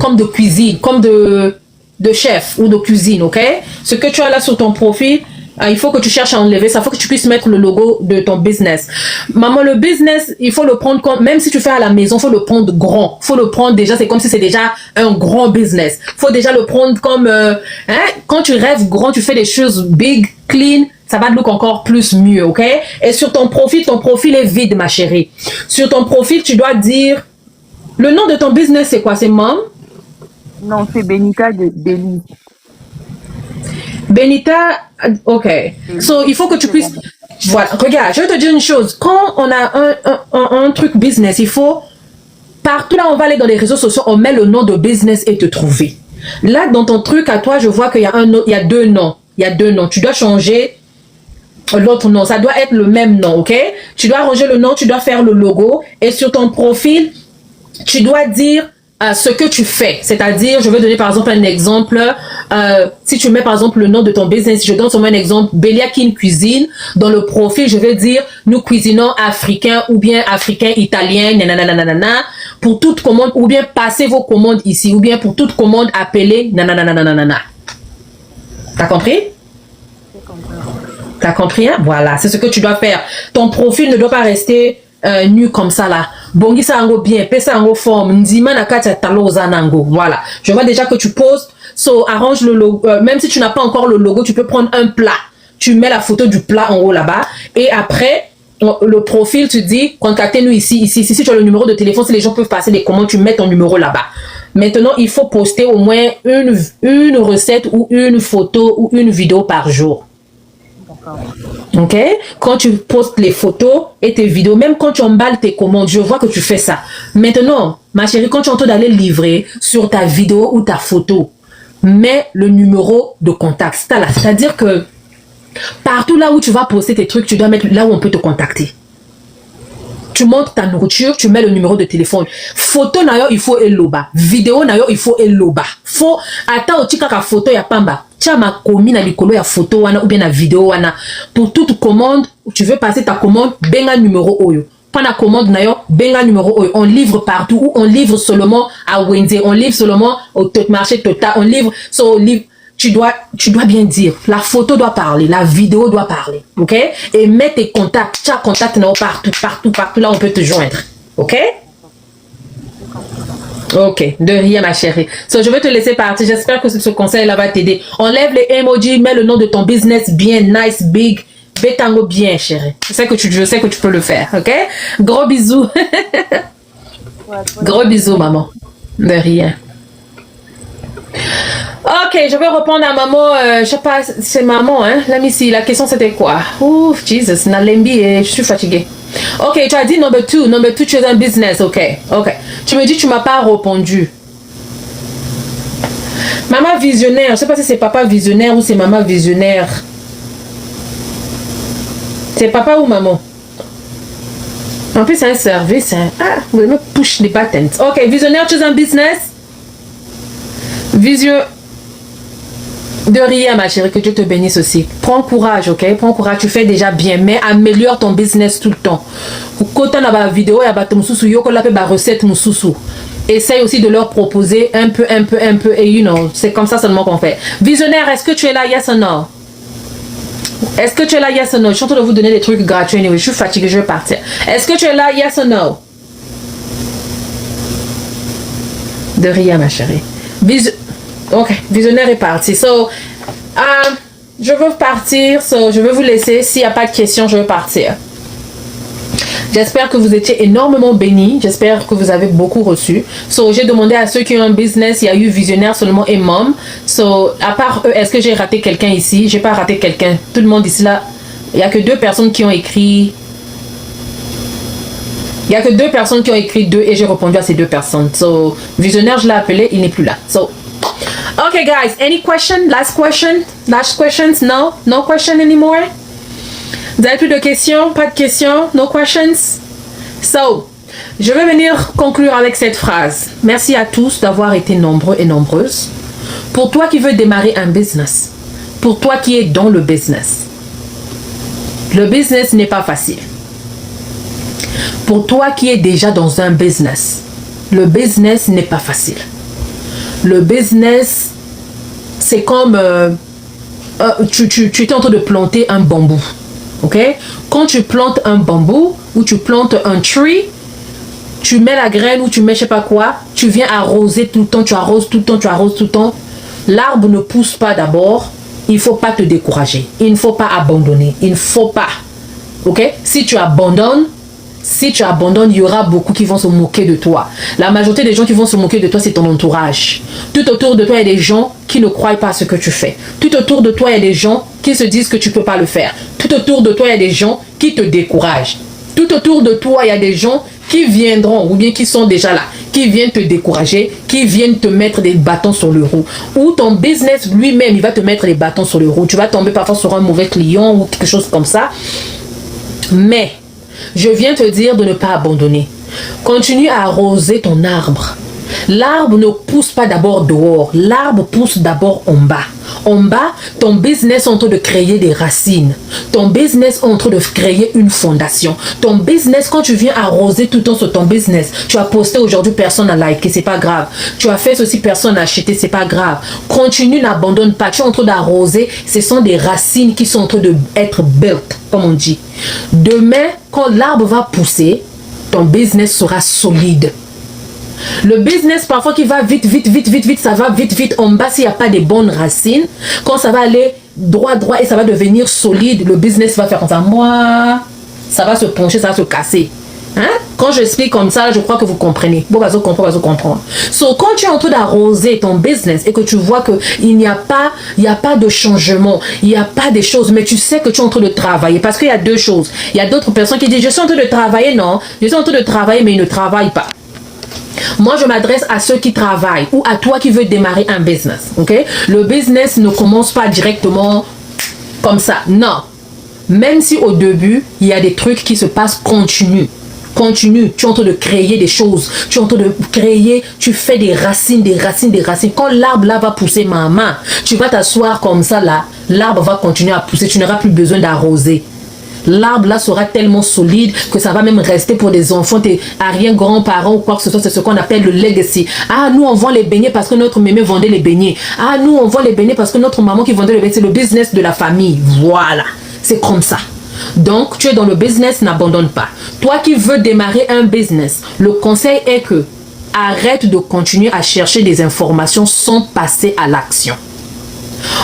comme de cuisine, comme de chef ou de cuisine, ok? Ce que tu as là sur ton profil, il faut que tu cherches à enlever ça, il faut que tu puisses mettre le logo de ton business. Maman, le business, il faut le prendre comme, même si tu fais à la maison, il faut le prendre grand. Il faut le prendre déjà, c'est comme si c'est déjà un grand business. Il faut déjà le prendre comme, quand tu rêves grand, tu fais des choses big, clean, ça va te look encore plus mieux, ok? Et sur ton profil est vide, ma chérie. Sur ton profil, tu dois dire, le nom de ton business, c'est quoi? C'est Mom? Non, c'est Benita de Beli. Benita, ok. So, il faut que tu puisses... Voilà, regarde, je vais te dire une chose. Quand on a un truc business, il faut... Partout là, on va aller dans les réseaux sociaux, on met le nom de business et te trouver. Là, dans ton truc à toi, je vois qu'il y a il y a deux noms. Il y a deux noms. Tu dois changer l'autre nom. Ça doit être le même nom, ok? Tu dois ranger le nom, tu dois faire le logo. Et sur ton profil, tu dois dire ce que tu fais. C'est-à-dire, je vais donner par exemple un exemple. Si tu mets par exemple le nom de ton business, je donne seulement un exemple, Belia Kin Cuisine. Dans le profil, je vais dire, nous cuisinons africain ou bien africain, italien, nanana, pour toute commande, ou bien passez vos commandes ici, ou bien pour toute commande, appelez, nanana. T'as compris? T'as compris, hein? Voilà, c'est ce que tu dois faire. Ton profil ne doit pas rester nu comme ça là. Bongi ça ango bien, pesa ango forme, ndima na kati talo zanango. Voilà. Je vois déjà que tu postes, arrange le logo, même si tu n'as pas encore le logo, tu peux prendre un plat. Tu mets la photo du plat en haut là-bas et après le profil, tu dis contactez-nous ici. Si tu as le numéro de téléphone, si les gens peuvent passer des commandes, tu mets ton numéro là-bas. Maintenant, il faut poster au moins une recette ou une photo ou une vidéo par jour. Ok, quand tu postes les photos et tes vidéos, même quand tu emballes tes commandes, je vois que tu fais ça. Maintenant, ma chérie, quand tu es en train d'aller livrer sur ta vidéo ou ta photo, mets le numéro de contact. C'est-à-dire que partout là où tu vas poster tes trucs, tu dois mettre là où on peut te contacter. Tu montres ta nourriture, tu mets le numéro de téléphone. Photo nayo, il faut eloba. Vidéo nayo, il faut eloba. Faut attends au tika ka photo ya pamba. Chama komi na likolo ya photo wana ou bien na vidéo wana. Pour toute commande, tu veux passer ta commande, benga numéro oyo. Pendant la commande nayo, benga numéro oyo. On livre partout ou on livre seulement à Wendy, on livre seulement au marché total, on livre tu dois bien dire, la photo doit parler, la vidéo doit parler, ok? Et mets tes contacts, chaque contact partout là on peut te joindre, ok? Ok, de rien ma chérie. So, je vais te laisser partir, j'espère que ce conseil là va t'aider. Enlève les emojis, mets le nom de ton business bien nice, big, bétango bien chérie. Je sais que tu peux le faire, ok? Gros bisous. Gros bisous maman, de rien. Ok, je vais répondre à maman. Je sais pas, c'est maman, hein. Là, ici, la question c'était quoi? Ouf, Jesus, Nalembi, je suis fatiguée. Ok, tu as dit number two, tu es un business, ok. Tu me dis, tu m'as pas répondu. Maman visionnaire, je sais pas si c'est papa visionnaire ou c'est maman visionnaire. C'est papa ou maman? En plus, c'est un service, hein. Ah, vous allez me push les buttons. Ok, visionnaire, tu es un business? Vision. De rien, ma chérie, que Dieu te bénisse aussi. Prends courage, ok? Prends courage, tu fais déjà bien, mais améliore ton business tout le temps. Quand on a la vidéo, il y a la recette, essaye aussi de leur proposer un peu, et c'est comme ça seulement qu'on fait. Visionnaire, est-ce que tu es là, yes or no? Est-ce que tu es là, yes or no? Je suis en train de vous donner des trucs gratuits, anyway. Je suis fatiguée, je vais partir. Est-ce que tu es là, yes or no? De rien, ma chérie. Ok, visionnaire est parti. Je veux partir. Je veux vous laisser. S'il n'y a pas de questions, je veux partir. J'espère que vous étiez énormément bénis. J'espère que vous avez beaucoup reçu. J'ai demandé à ceux qui ont un business. Il y a eu visionnaire seulement et mom. À part eux, est-ce que j'ai raté quelqu'un ici? J'ai pas raté quelqu'un. Tout le monde ici là. Il n'y a que 2 personnes qui ont écrit. Il n'y a que 2 personnes qui ont écrit 2 et j'ai répondu à ces 2 personnes. Visionnaire, je l'ai appelé, il n'est plus là. Okay, guys, any question? Last questions? No? No question anymore? Vous avez plus de questions? Pas de questions? No questions? Je vais venir conclure avec cette phrase. Merci à tous d'avoir été nombreux et nombreuses. Pour toi qui veux démarrer un business, pour toi qui es dans le business n'est pas facile. Pour toi qui es déjà dans un business, le business n'est pas facile. Le business, c'est comme tu étais en train de planter un bambou. Ok? Quand tu plantes un bambou ou tu plantes un tree, tu mets la graine ou tu mets je sais pas quoi, tu viens arroser tout le temps, tu arroses tout le temps. L'arbre ne pousse pas d'abord. Il ne faut pas te décourager. Il ne faut pas abandonner. Il ne faut pas. Ok? Si tu abandonnes, il y aura beaucoup qui vont se moquer de toi. La majorité des gens qui vont se moquer de toi, c'est ton entourage. Tout autour de toi, il y a des gens qui ne croient pas à ce que tu fais. Tout autour de toi, il y a des gens qui se disent que tu ne peux pas le faire. Tout autour de toi, il y a des gens qui te découragent. Tout autour de toi, il y a des gens qui viendront, ou bien qui sont déjà là, qui viennent te décourager, qui viennent te mettre des bâtons sur le roue. Ou ton business lui-même, il va te mettre des bâtons sur le roue. Tu vas tomber parfois sur un mauvais client ou quelque chose comme ça. Mais je viens te dire de ne pas abandonner. Continue à arroser ton arbre. L'arbre ne pousse pas d'abord dehors, l'arbre pousse d'abord en bas. En bas, ton business est en train de créer des racines. Ton business est en train de créer une fondation. Ton business, quand tu viens arroser tout le temps sur ton business, tu as posté aujourd'hui, personne n'a liké, c'est pas grave. Tu as fait ceci, personne n'a acheté, c'est pas grave. Continue, n'abandonne pas. Tu es en train d'arroser, ce sont des racines qui sont en train d'être built, comme on dit. Demain, quand l'arbre va pousser, ton business sera solide. Le business, parfois, qui va vite, ça va vite en bas s'il n'y a pas de bonnes racines. Quand ça va aller droit et ça va devenir solide, le business va faire comme ça. Moi, ça va se pencher, ça va se casser. Hein? Quand j'explique comme ça, je crois que vous comprenez. Bon, vas-y comprendre. So, quand tu es en train d'arroser ton business et que tu vois qu'il n'y a pas de changement, il n'y a pas de choses, mais tu sais que tu es en train de travailler. Parce qu'il y a deux choses. Il y a d'autres personnes qui disent, je suis en train de travailler. Non, je suis en train de travailler, mais ils ne travaillent pas. Moi, je m'adresse à ceux qui travaillent ou à toi qui veux démarrer un business. Okay? Le business ne commence pas directement comme ça. Non. Même si au début, il y a des trucs qui se passent, continue. Tu es en train de créer des choses. Tu es en train de créer, tu fais des racines. Quand l'arbre là va pousser, maman, tu vas t'asseoir comme ça là. L'arbre va continuer à pousser. Tu n'auras plus besoin d'arroser. L'arbre là sera tellement solide que ça va même rester pour des enfants, tes arrière-grands-parents ou quoi que ce soit. C'est ce qu'on appelle le legacy. Ah, nous on vend les beignets parce que notre mémé vendait les beignets. Ah, nous on vend les beignets parce que notre maman qui vendait les beignets. C'est le business de la famille. Voilà, c'est comme ça. Donc, tu es dans le business, n'abandonne pas. Toi qui veux démarrer un business, le conseil est que arrête de continuer à chercher des informations sans passer à l'action.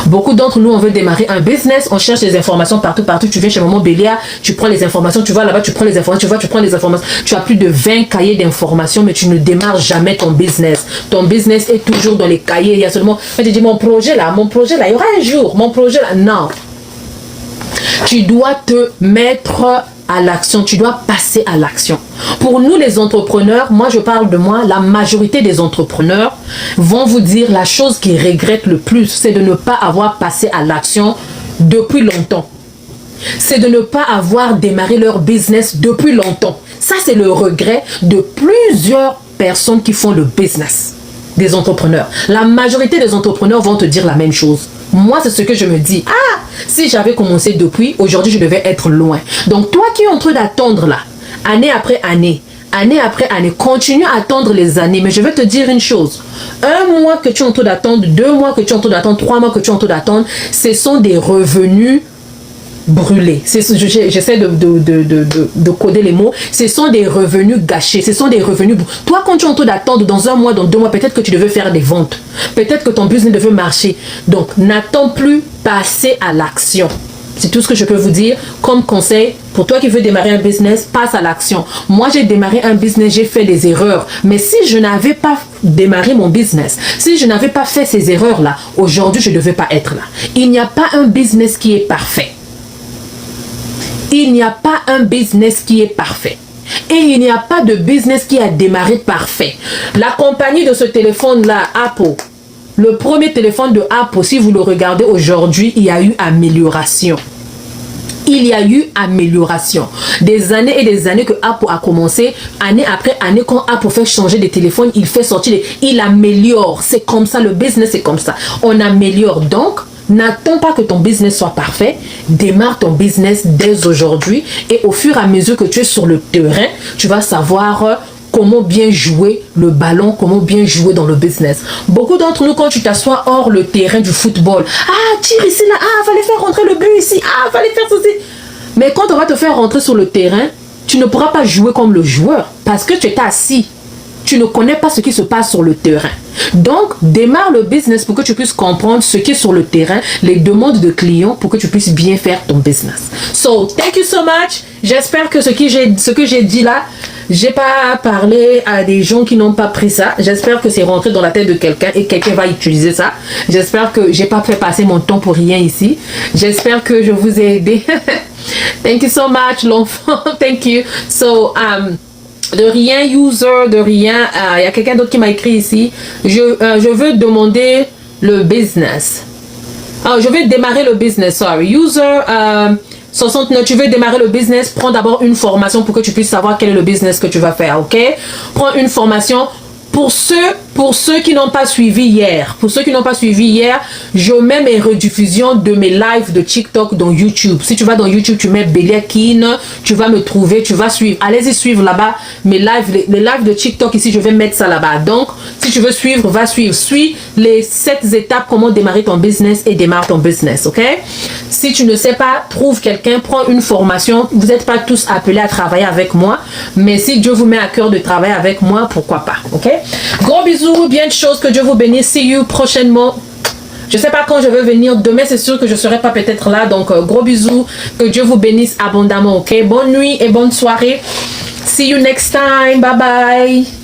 Beaucoup d'entre nous, on veut démarrer un business, on cherche des informations partout. Tu viens chez Maman Bélia, tu prends les informations, tu vas là-bas, tu prends les informations, tu prends les informations. Tu as plus de 20 cahiers d'informations, mais tu ne démarres jamais ton business. Ton business est toujours dans les cahiers. Il y a seulement, tu dis, mon projet là, il y aura un jour, mon projet là. Non. Tu dois te mettre à l'action, tu dois passer à l'action. Pour nous les entrepreneurs, moi je parle de moi, la majorité des entrepreneurs vont vous dire la chose qu'ils regrettent le plus, c'est de ne pas avoir passé à l'action depuis longtemps. C'est de ne pas avoir démarré leur business depuis longtemps. Ça c'est le regret de plusieurs personnes qui font le business, des entrepreneurs. La majorité des entrepreneurs vont te dire la même chose. Moi, c'est ce que je me dis. Ah, si j'avais commencé depuis, aujourd'hui, je devais être loin. Donc, toi qui es en train d'attendre là, année après année, continue à attendre les années. Mais je vais te dire une chose. 1 mois que tu es en train d'attendre, 2 mois que tu es en train d'attendre, 3 mois que tu es en train d'attendre, ce sont des revenus brûlés. J'essaie de coder les mots. Ce sont des revenus gâchés. Ce sont des revenus. Toi, quand tu es en train d'attendre dans 1 mois, dans 2 mois, peut-être que tu devais faire des ventes. Peut-être que ton business devait marcher. Donc, n'attends plus, passer à l'action. C'est tout ce que je peux vous dire comme conseil. Pour toi qui veux démarrer un business, passe à l'action. Moi, j'ai démarré un business, j'ai fait des erreurs. Mais si je n'avais pas démarré mon business, si je n'avais pas fait ces erreurs-là, aujourd'hui, je ne devais pas être là. Il n'y a pas un business qui est parfait. Il n'y a pas un business qui est parfait. Et il n'y a pas de business qui a démarré parfait. La compagnie de ce téléphone-là, Apple, le premier téléphone de Apple, si vous le regardez aujourd'hui, il y a eu amélioration. Il y a eu amélioration. Des années et des années que Apple a commencé, année après année, quand Apple fait changer des téléphones, il fait sortir, il améliore. C'est comme ça, le business c'est comme ça. On améliore donc. N'attends pas que ton business soit parfait. Démarre ton business dès aujourd'hui et au fur et à mesure que tu es sur le terrain, tu vas savoir comment bien jouer le ballon, comment bien jouer dans le business. Beaucoup d'entre nous, quand tu t'assois hors le terrain du football, ah, tire ici, là, ah, fallait faire rentrer le but ici, ah, fallait faire ceci. Mais quand on va te faire rentrer sur le terrain, tu ne pourras pas jouer comme le joueur parce que tu es assis. Tu ne connais pas ce qui se passe sur le terrain. Donc, démarre le business pour que tu puisses comprendre ce qui est sur le terrain, les demandes de clients pour que tu puisses bien faire ton business. So, thank you so much. J'espère que ce que j'ai dit là, j'ai pas parlé à des gens qui n'ont pas pris ça. J'espère que c'est rentré dans la tête de quelqu'un et quelqu'un va utiliser ça. J'espère que j'ai pas fait passer mon temps pour rien ici. J'espère que je vous ai aidé. Thank you so much, l'enfant. Thank you. So, de rien, user, de rien. Il y a quelqu'un d'autre qui m'a écrit ici. Je veux demander le business. Je vais démarrer le business, sorry. User 69, tu veux démarrer le business, prends d'abord une formation pour que tu puisses savoir quel est le business que tu vas faire, ok? Prends une formation. Pour ceux qui n'ont pas suivi hier, je mets mes rediffusions de mes lives de TikTok dans YouTube. Si tu vas dans YouTube, tu mets Beliakine, tu vas me trouver, tu vas suivre. Allez-y suivre là-bas mes lives, les lives de TikTok ici, je vais mettre ça là-bas. Donc, si tu veux suivre, va suivre. Suis les 7 étapes, comment démarrer ton business et démarre ton business, ok? Si tu ne sais pas, trouve quelqu'un, prends une formation. Vous n'êtes pas tous appelés à travailler avec moi, mais si Dieu vous met à cœur de travailler avec moi, pourquoi pas, ok? Gros bisous, bien de choses, que Dieu vous bénisse. See you prochainement. Je sais pas quand je vais venir. Demain, c'est sûr que je serai pas peut-être là. Donc, gros bisous. Que Dieu vous bénisse abondamment, ok? Bonne nuit et bonne soirée. See you next time. Bye bye.